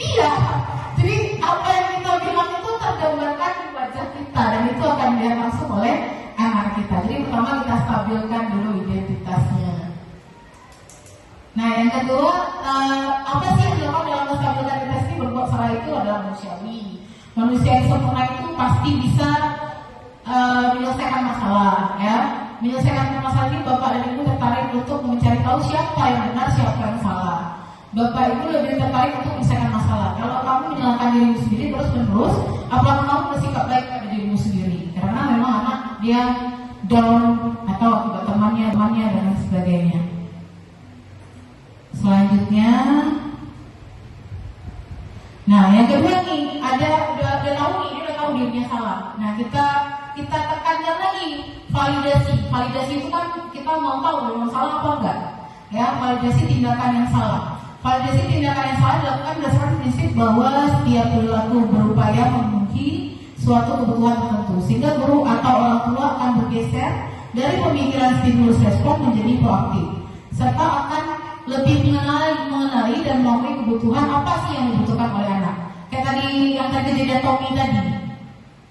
Iya. Jadi apa yang kita bilang itu tergambarkan di wajah kita, dan itu akan dilihat langsung oleh anak kita. Jadi pertama kita stabilkan dulu identitasnya. Nah yang kedua, apa sih yang dilakukan dalam menstabilkan identitas ini? Berbuat salah itu adalah manusiawi. Manusia yang sempurna itu pasti bisa menyelesaikan masalah, ya. Menyelesaikan masalah ini bapak dan ibu tertarik untuk mencari tahu siapa yang benar, siapa yang salah. Bapak ibu lebih tertarik untuk menyelesaikan masalah. Kalau kamu menyalahkan dirimu sendiri terus-menerus, apakah kamu bersikap baik pada dirimu sendiri? Karena memang anak dia down atau akibat temannya dan lain sebagainya. Selanjutnya, nah yang kedua nih, udah tahu dirinya salah. Nah kita tekankan lagi validasi. Validasi itu kan kita mau tahu memang salah apa enggak. Ya, validasi tindakan yang salah. Validasi tindakan yang salah dilakukan berdasarkan prinsip bahwa setiap perilaku berupaya memenuhi suatu kebutuhan tertentu, sehingga guru atau orang tua akan bergeser dari pemikiran stimulus respon menjadi proaktif, serta akan lebih mengenali dan mengetahui kebutuhan apa sih yang dibutuhkan oleh anak. Kayak tadi yang kejadian Tommy tadi.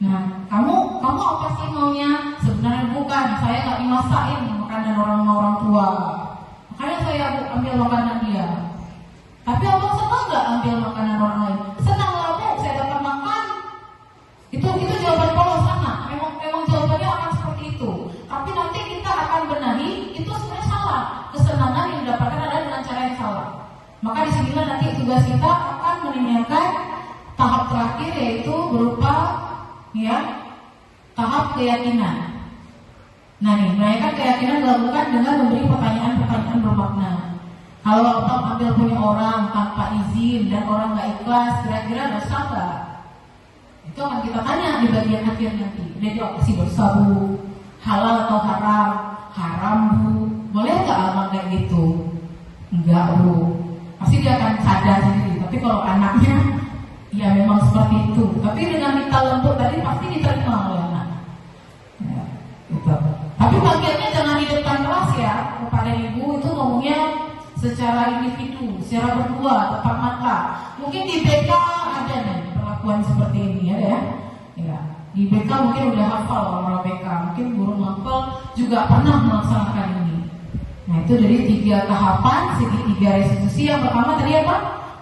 Nah, kamu apa sih maunya? Sebenarnya bukan, saya nggak dimasakin makanan orang tua. Makanya saya ambil makanan dia. Tapi abang senang nggak ambil makanan orang lain? Senang lah bu, saya dapat makan. Itu jawaban polos anak. Memang jawabannya akan seperti itu. Tapi nanti kita akan benahi, itu sebenarnya salah. Kesenangan yang didapatkan adalah dengan cara yang salah. Maka disinilah nanti tugas kita akan menanyakan tahap terakhir, yaitu berupa tahap keyakinan. Nah nih, menanyakan keyakinan dilakukan dengan memberi pertanyaan-pertanyaan bermakna. Kalau abang ambil punya orang tanpa izin dan orang nggak ikhlas, kira-kira dosa nggak? Itu akan kita tanya di bagian akhir nanti. Dia jawab pasti dosa bu, halal atau haram? Haram bu. Boleh nggak abang kayak gitu? Enggak bu. Pasti dia akan sadar sendiri. Tapi kalau anaknya, ya memang seperti itu. Tapi dengan kita lembut tadi pasti diterima oleh anak. Ya, gitu. Tapi bagiannya jangan di depan kelas ya. Kepada ibu itu ngomongnya secara individu, secara berdua, tepat mata. Mungkin di BK ada nih perlakuan seperti ini ya. Di BK mungkin udah hafal orang BK. Mungkin guru mapel juga pernah melaksanakan ini. Nah itu dari 3 tahapan, segitiga restitusi. Yang pertama tadi apa?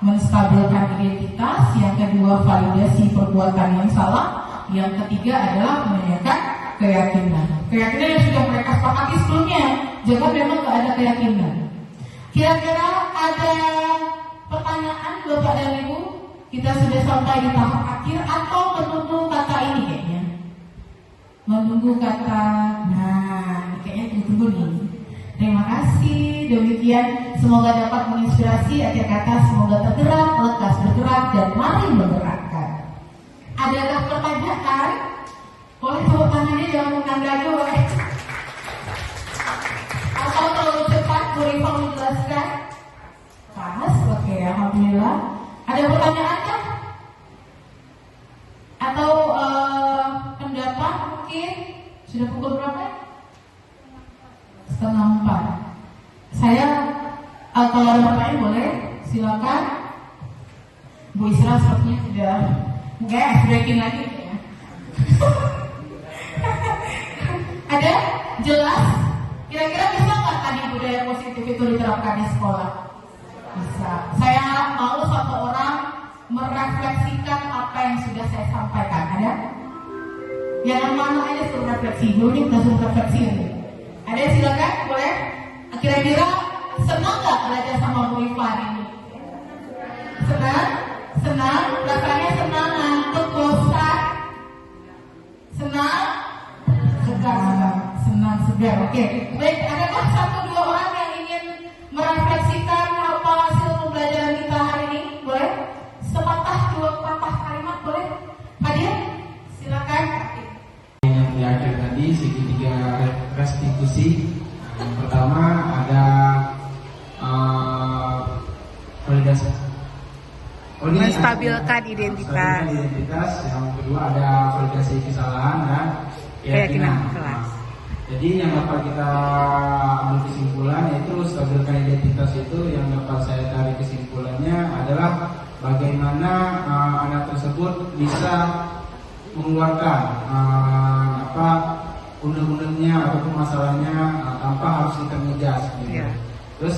Menstabilkan identitas. Yang kedua validasi perbuatan yang salah. Yang ketiga adalah menanyakan keyakinan. Keyakinan yang sudah mereka sepakati sebelumnya. Jangan memang nggak ada keyakinan. Kira-kira ada pertanyaan Bapak dan Ibu? Kita sudah sampai di tahap akhir atau menunggu kata ini kayaknya? Menunggu kata, nah kayaknya tunggu nih. Terima kasih. Demikian semoga dapat menginspirasi. Akhir kata semoga tergerak, lekas bergerak dan mari menggerakkan. Adakah pertanyaan? Boleh tepuk tangannya, jangan menandanya boleh. Atau terlalu cepat, Bu Rifa menjelaskan? Panas, oke, alhamdulillah. Ada pertanyaan kan? Atau pendapat mungkin? Sudah pukul berapa? 3:30. Saya kalau ada pertanyaan boleh, silakan. Bu Isra sepertinya sudah enggak breaking lagi ya. Ada? Jelas? Kira-kira bisa nggak tadi budaya positif itu diterapkan di sekolah? Bisa. Saya mau satu orang merefleksikan apa yang sudah saya sampaikan. Ada? Yang mana aja suruh refleksi. Dulu ini udah suruh refleksi. Ada? Silakan, boleh. Kira-kira senang nggak belajar sama Bu Iva ini? Senang? Senang? Rasanya senang, ngantuk, bosan? Senang? Segar. Senang, segar. Oke. Baik, adakah 1-2 orang yang ingin merefleksikan apa hasil pembelajaran kita hari ini? Boleh? Sepatah, 2 patah kalimat boleh? Hadir? Silakan. Yang di akhir tadi segitiga restitusi. Yang pertama ada menstabilkan identitas. Yang kedua ada validasi kesalahan dan keyakinan kelas. Jadi yang dapat kita ambil kesimpulan yaitu stabilkan identitas itu yang dapat saya tarik kesimpulannya adalah bagaimana anak tersebut bisa mengeluarkan undang-undangnya ataupun masalahnya tanpa harus kita ngejas gitu. Terus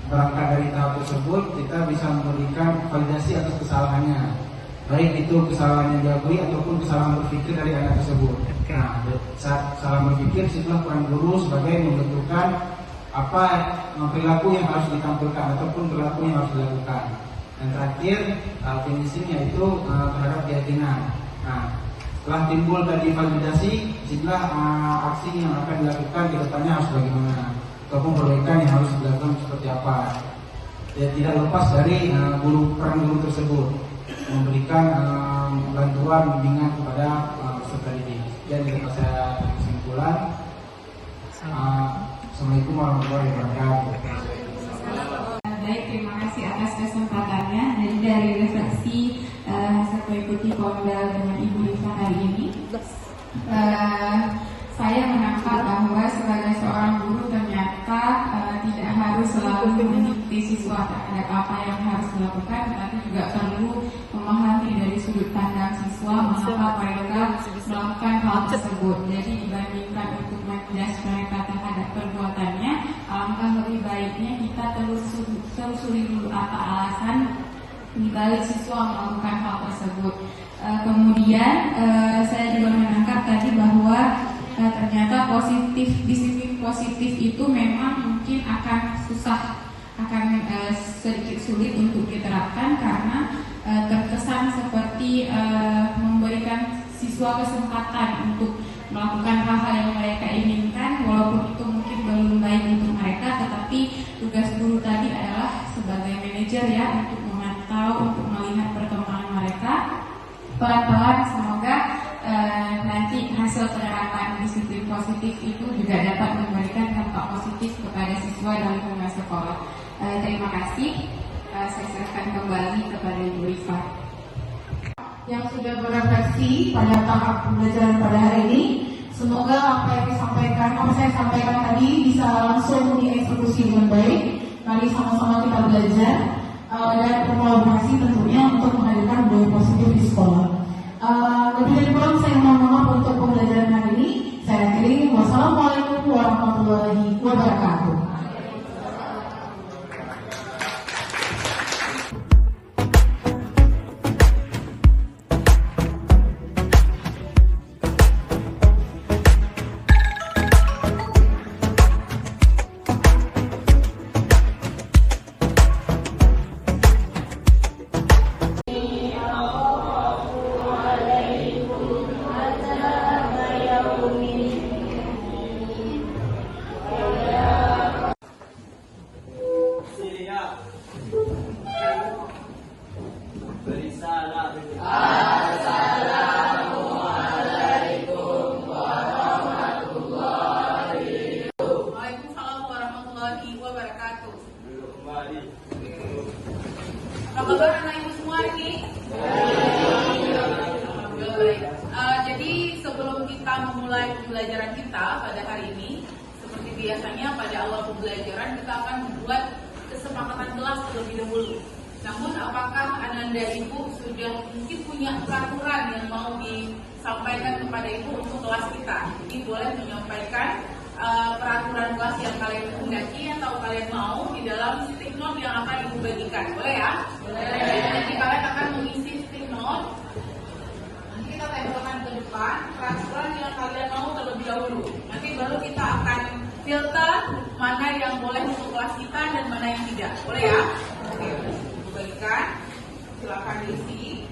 berangkat dari tahap tersebut kita bisa memberikan validasi atas kesalahannya, baik itu kesalahan yang diakui ataupun kesalahan berpikir dari anak tersebut. Nah, saat salah berpikir setelah peran guru sebagai membentukkan apa perilaku yang harus ditampilkan ataupun perilaku yang harus dilakukan. Dan terakhir finishingnya itu terhadap keyakinan. Nah, setelah timbul tadi validasi, setelah aksi yang akan dilakukan ke depannya harus bagaimana, ataupun perbaikan yang harus dilakukan seperti apa. Ya, tidak lepas dari peran guru tersebut memberikan bantuan bimbingan kepada peserta didik. Dan dapat saya kesimpulan. Assalamualaikum warahmatullahi wabarakatuh. Baik, terima kasih atas kesempatannya. Jadi dari refleksi hasil mengikuti Pondal dengan Ibu Rifa hari ini, saya menangkap bahwa sebagai seorang guru ternyata tidak harus selalu mendikte siswa terhadap apa yang harus dilakukan, tetapi juga perlu memahami dari sudut pandang siswa mengapa mereka melakukan hal tersebut. Jadi dibandingkan untuk menjudge mereka terhadap perbuatannya, alangkah lebih baiknya kita telusuri dulu apa alasan dibalik siswa melakukan hal tersebut. Kemudian saya juga menangkap tadi bahwa ternyata disiplin positif itu memang mungkin akan susah, akan sedikit sulit untuk diterapkan karena terkesan seperti memberikan siswa kesempatan untuk melakukan hal-hal yang mereka inginkan, walaupun itu mungkin belum baik untuk mereka, tetapi tugas guru tadi adalah sebagai manajer ya untuk memantau, untuk melihat perkembangan mereka. Pelan-pelan semoga nanti hasil penerapan disiplin positif itu juga dapat memberikan dampak positif kepada siswa dalam lingkungan sekolah. Terima kasih. Saya serahkan kembali kepada Ibu Rifa yang sudah berefleksi pada tahap pembelajaran pada hari ini. Semoga apa yang disampaikan, apa saya sampaikan tadi bisa langsung dieksekusi dengan baik. Mari sama-sama kita belajar dan berkolaborasi tentunya untuk menghadirkan budaya positif di sekolah. Lebih dari kurang saya mohon maaf untuk pembelajaran hari ini. Saya akhiri. Wassalamualaikum warahmatullahi wabarakatuh. wabarakatuh. Apa kabar anak ibu semua ini? Baik. Jadi sebelum kita memulai pembelajaran kita pada hari ini, seperti biasanya pada awal pembelajaran kita akan membuat kesepakatan kelas terlebih dahulu. Namun apakah Ananda Ibu sudah mungkin punya peraturan yang mau disampaikan kepada Ibu untuk kelas kita? Jadi boleh menyampaikan peraturan kelas yang kalian hendaki atau kalian mau di dalam stick note yang akan Ibu bagikan. Boleh ya? Boleh. Jadi kalian akan mengisi stick note. Nanti kita tempelkan ke depan peraturan yang kalian mau terlebih dahulu. Nanti baru kita akan filter mana yang boleh untuk kelas kita dan mana yang tidak. Boleh ya? Oke. Bagikan, silakan diisi.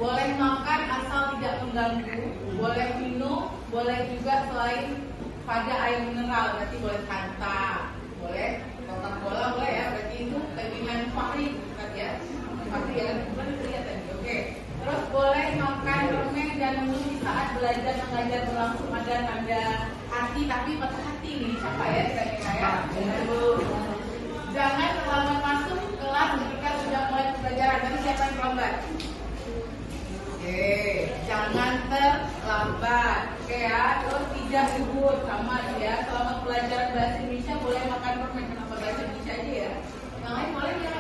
Boleh makan asal tidak mengganggu, boleh minum, boleh juga selain pada air mineral, berarti boleh Fanta, boleh Coca-Cola, boleh ya, berarti itu dengan Fahri, bukan ya? Fahri ya, bukan lihat tadi, oke. Terus boleh makan permen dan minum di saat belajar mengajar berlangsung, ada tanda hati tapi patah hati nih, siapa ya kira-kira ya? Jangan terlambat masuk kelas ketika sudah mulai pembelajaran, nanti siapa yang terlambat? Oke, jangan terlambat. Oke ya, terus tidak libur sama ya. Selama pelajaran bahasa Indonesia boleh makan permen, kenapa bahasa Indonesia aja ya? Yang lain boleh ya?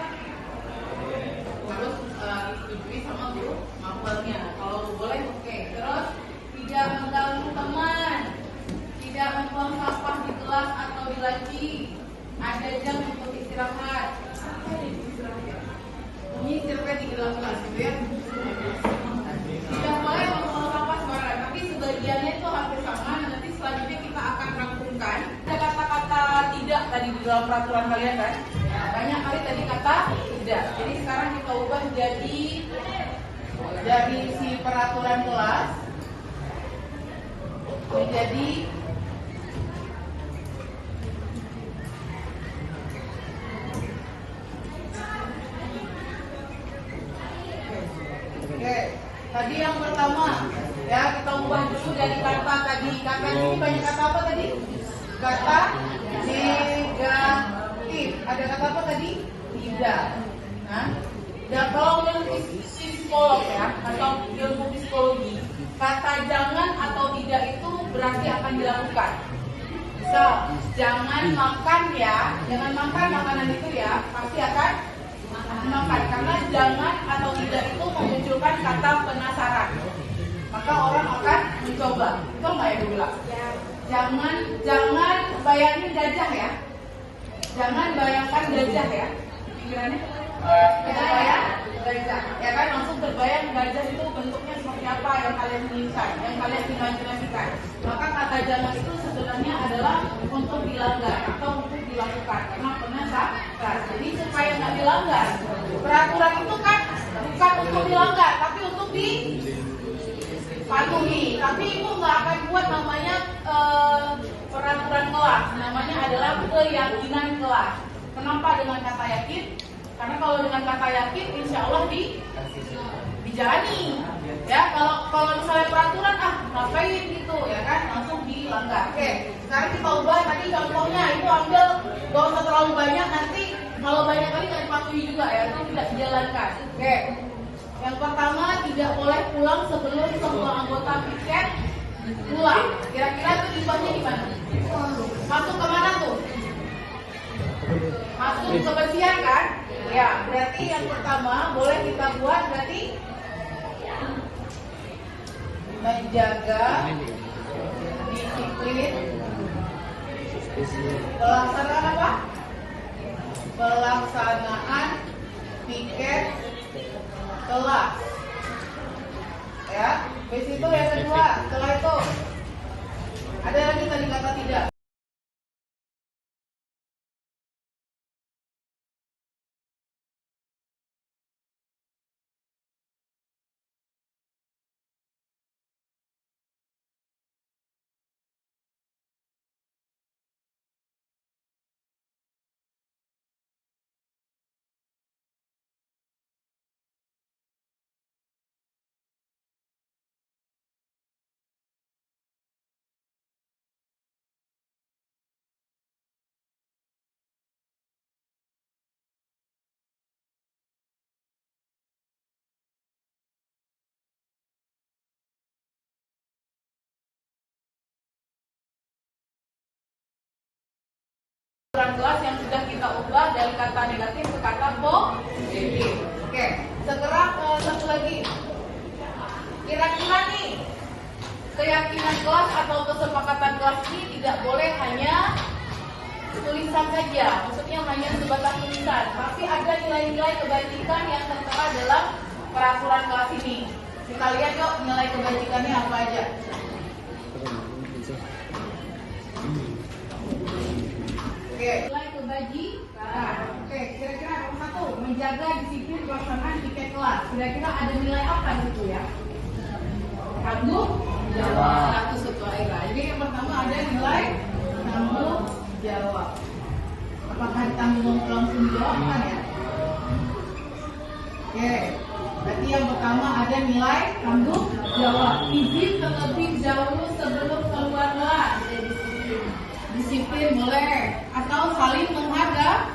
Harus disetujui sama guru mapelnya. Kalau boleh oke. Terus tidak mengganggu teman, tidak membuang sampah di kelas atau di laci. Ada jam untuk istirahat. Apa yang istirahat? Ini istirahat di dalam kelas gitu ya. Tidak boleh membuang sampah sembarangan, tapi sebagiannya itu hampir sama. Nanti selanjutnya kita akan rangkumkan. Ada kata-kata tidak tadi di dalam peraturan kalian kan? Ya, banyak kali tadi kata tidak. Jadi sekarang kita ubah jadi dari si peraturan kelas menjadi Jadi yang pertama, ya kita ubah dulu dari kata tadi. Kata ini banyak kata apa tadi? Kata negatif. Ada kata apa tadi? Tidak. Nah, dan kalau ilmu psikolog ya, atau ilmu psikologi, kata jangan atau tidak itu berarti akan dilakukan. Misal, jangan makan ya, jangan makan makanan itu ya, pasti akan makan. Karena jangan atau tidak itu memunculkan kata penasaran. Maka orang akan mencoba. Itu nggak ya bilang? Jangan bayangin gajah ya. Jangan bayangkan gajah ya. Pikirannya? Kita bayang gajah. Ya kan langsung terbayang gajah itu bentuknya seperti apa yang kalian inginkan, yang kalian imajinasikan. Maka kata jangan itu sebenarnya adalah untuk dilanggar atau untuk dilakukan karena penasaran. Jadi supaya nggak dilanggar. Peraturan itu kan bukan untuk dilanggar, tapi untuk dipatuhi. Tapi itu nggak akan buat namanya peraturan kelas. Namanya adalah keyakinan kelas. Kenapa dengan kata yakin? Karena kalau dengan kata yakin, insya Allah dijalani. Ya, kalau misalnya peraturan ngapain gitu, ya kan langsung dilanggar. Oke, sekarang kita ubah tadi contohnya itu ambil gak usah terlalu banyak, nanti kalau banyak kali nggak dipatuhi juga ya, itu tidak dijalankan. Oke, yang pertama tidak boleh pulang sebelum semua anggota piket pulang. Kira-kira itu dibuatnya gimana? Masuk kemana tuh? Masuk kebersihan kan? Ya, berarti yang pertama boleh kita buat berarti menjaga disiplin pelaksanaan apa? Pelaksanaan piket kelas. Ya, habis itu yang kedua, setelah itu ada lagi tadi kata tidak. Kelas yang sudah kita ubah dari kata negatif ke kata positif. Oke, sekarang satu lagi. Kira-kira nih keyakinan kelas atau kesepakatan kelas ini tidak boleh hanya tulisan saja, maksudnya hanya sebatas tulisan, tapi ada nilai-nilai kebajikan yang tertera dalam peraturan kelas ini. Kita lihat yuk nilai kebajikannya apa aja. Oke, nilai kebajikan. Oke, kira-kira nomor satu, menjaga disiplin pelaksanaan piket kelas. Kira-kira ada nilai apa gitu ya? Tanggung jawab. Satu sesuai. Jadi yang pertama ada nilai tanggung jawab. Apakah tanggung langsung dijawab kan ya? Oke, berarti yang pertama ada nilai tanggung jawab. Izin terlebih dahulu sebelum keluar kelas. Disiplin boleh atau saling menghargai.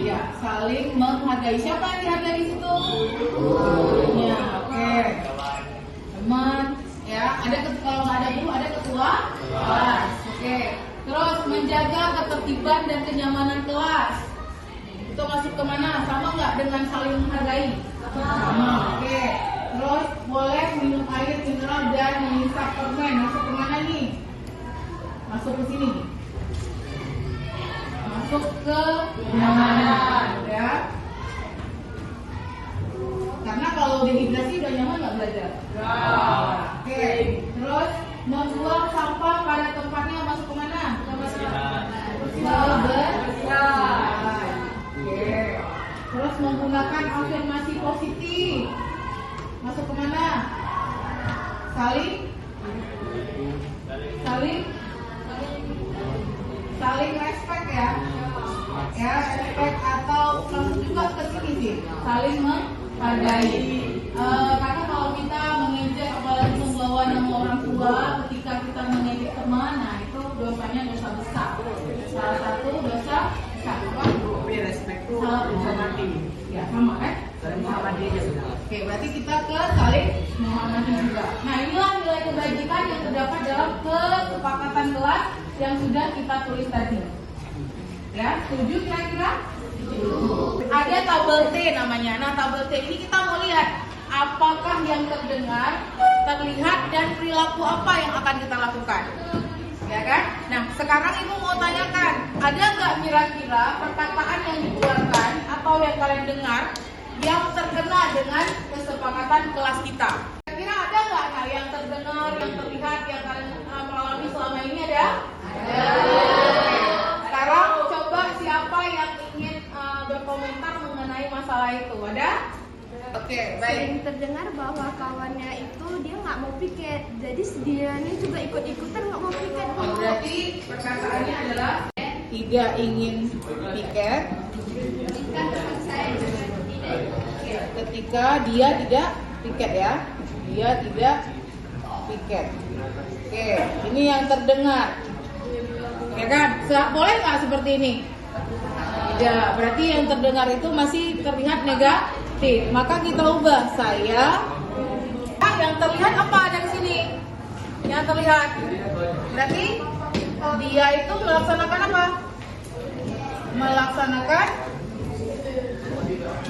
Ya, saling menghargai. Siapa yang dihargai di situ? Ya, oke. Teman, ya. Ada kalau nggak ada guru ada ketua kelas. Oke. Terus menjaga ketertiban dan kenyamanan kelas. Itu masuk kemana? Sama nggak dengan saling menghargai? Sama. Oke. Terus boleh minum air mineral dan mengisap permen. Masuk kemana nih? Masuk ke sini. Masuk ke kenyamanan, ya. Karena kalau dehidrasi udah nyaman nggak belajar? Oke. Terus membuang sampah pada tempatnya masuk kemana? Kebersihan. Oke. Terus menggunakan afirmasi positif. Masuk kemana? Saling respect ya. Ya, respect atau langsung juga ke sini sih. Saling menghargai. Karena kalau kita mengejek apalagi membawa nama orang tua ketika kita mengejek teman, nah itu dosanya dosa besar. Salah satu dosa besar apa? Salah menghormati. Ya sama kan? Saling menghormati aja sudah. Oke, berarti kita ke saling menghormati juga. Nah inilah nilai kebajikan yang terdapat dalam kesepakatan kelas yang sudah kita tulis tadi. Ya, setuju kira-kira? Ada tabel T namanya. Nah, tabel T ini kita mau lihat apakah yang terdengar, terlihat, dan perilaku apa yang akan kita lakukan. Ya kan? Nah, sekarang Ibu mau tanyakan, ada nggak kira-kira perkataan yang dikeluarkan atau yang kalian dengar yang terkena dengan kesepakatan kelas kita? Kira-kira ada nggak yang terdengar, yang terlihat, yang kalian alami selama ini ada? Ada. Sekarang coba siapa yang ingin berkomentar mengenai masalah itu? Ada? Oke, baik. Sering terdengar bahwa kawannya itu dia nggak mau piket, jadi sedianya juga ikut-ikutan nggak mau piket. Oh, berarti perkataannya adalah tidak ingin piket ketika dia tidak piket ya, dia tidak piket. Oke, ini yang terdengar. Ya kan? Boleh nggak seperti ini? Tidak. Berarti yang terdengar itu masih terlihat negatif. Maka kita ubah saya. Yang terlihat apa dari sini? Yang terlihat. Berarti dia itu melaksanakan apa?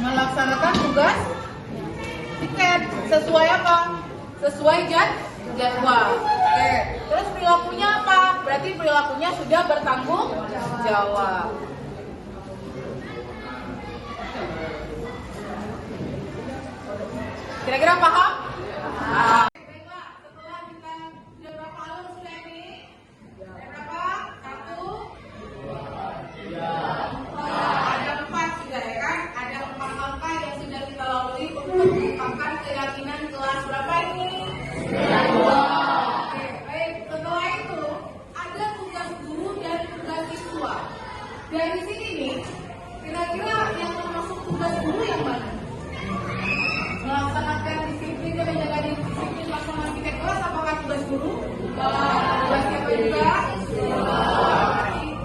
Melaksanakan tugas piket sesuai apa? Sesuai jadwal. Oke. Terus perilakunya apa? Berarti perilakunya sudah bertanggung jawab. Kira-kira paham? Baiklah, setelah kita sudah berapa alur sudah ini? Berapa? 1, 2, 3, ada 4 sudah ya kan? Ada 4 langkah yang sudah kita lalui untuk mengungkapkan keyakinan kelas berapa ini? 2. Oke, baik. Setelah itu ada tugas guru dan tugas siswa. Dari sini nih, kira-kira yang termasuk tugas guru yang mana? Melaksanakan disiplin dan menjaga disiplin pelaksanaan piket kelas, apakah tugas guru? Tugas siapa juga?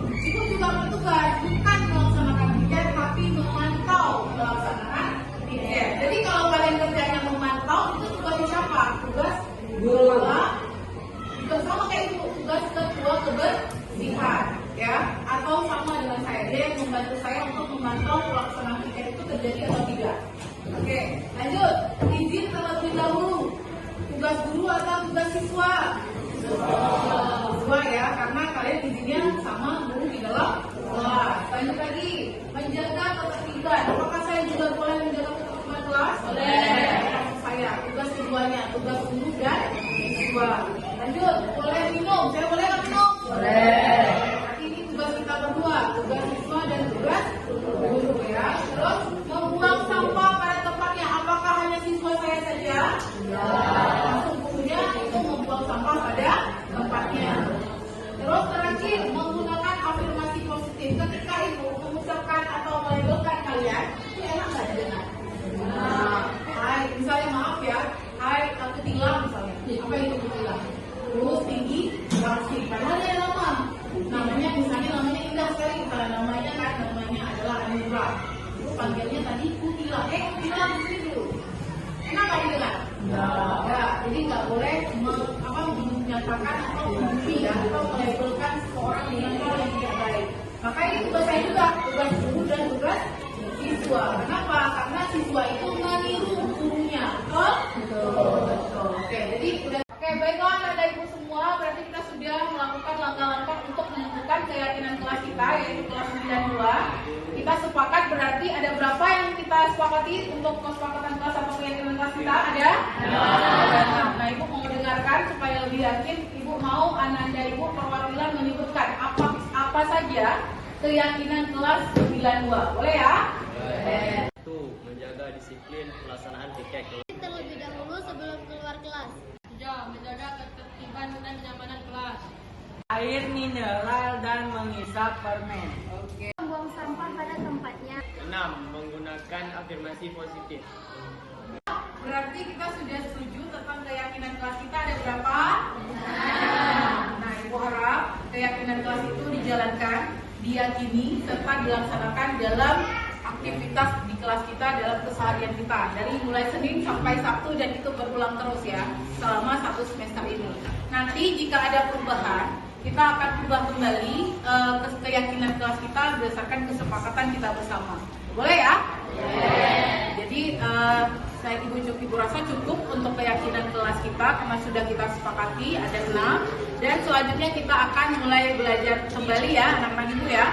Ibu juga bertugas, bukan melaksanakan piket, tapi memantau pelaksanaan piket. Jadi kalau kalian kerjanya memantau, itu tugasnya siapa? Tugas guru. Juga sama kayak itu, tugas ketua kebersihan, ya? Atau sama dengan saya, dia yang membantu saya untuk memantau pelaksanaan piket itu terjadi atau tidak. Oke, lanjut. Izin terlebih dahulu. Tugas guru atau tugas siswa? Siswa ya, karena kalian izinnya sama guru di dalam kelas. Lanjut lagi, menjaga ketertiban. Apakah saya juga boleh menjaga ketertiban kelas? Boleh. Saya, tugas keduanya, tugas guru dan siswa. Lanjut, boleh minum. Saya boleh nggak minum? Boleh. Ini tugas kita berdua, tugas siswa dan tugas guru ya. Terus membuang sampah pada tempatnya. Apakah hanya siswa saya saja? Langsung gurunya itu membuang sampah pada tempatnya. Terus terakhir menggunakan afirmasi positif. Ketika ibu mengucapkan atau melabelkan kalian, itu enak nggak didengar? Hai, misalnya maaf ya, hai aku tilang misalnya. Apa itu tilang? Terus tinggi, rapi. Padahal dia lama. Namanya misalnya namanya indah sekali. Kalau namanya adalah Anura. Panggilnya tadi Kutilang. Kutilang di sini dulu. Enak nggak didengar? Ya. Jadi nggak boleh menyatakan atau membuli ya, atau melabelkan seseorang dengan hal yang tidak baik. Maka ini tugas saya juga, tugas guru dan tugas siswa. Kenapa? Karena siswa itu meniru gurunya. Betul. Oke, jadi udah. Oke, baiklah Anda Ibu semua, berarti kita sudah melakukan langkah-langkah untuk menentukan keyakinan kelas kita, yaitu kelas 92. Kita sepakat berarti ada berapa yang kita sepakati untuk kesepakatan kelas atau keyakinan kelas kita? Ada? Nah, Ibu mau mendengarkan supaya lebih yakin. Ibu mau Ananda Ibu perwakilan menyebutkan apa saja keyakinan kelas 92. Boleh ya? Boleh. Menjaga disiplin pelaksanaan piket Terlebih dahulu sebelum keluar kelas. Menjaga ketertiban dan kenyamanan kelas. air mineral dan menghisap permen. Oke. Membuang sampah pada tempatnya. 6. Menggunakan afirmasi positif. Berarti kita sudah setuju tentang keyakinan kelas kita ada berapa? Nah, Ibu harap keyakinan kelas itu dijalankan, diyakini, serta dilaksanakan dalam aktivitas di kelas kita dalam keseharian kita dari mulai Senin sampai Sabtu, dan itu berulang terus ya selama 1 semester ini. Nanti jika ada perubahan, kita akan ubah kembali keyakinan kelas kita berdasarkan kesepakatan kita bersama. Boleh ya? Jadi saya Ibu rasa cukup untuk keyakinan kelas kita karena sudah kita sepakati ada 6, dan selanjutnya kita akan mulai belajar kembali ya anak-anak Ibu ya.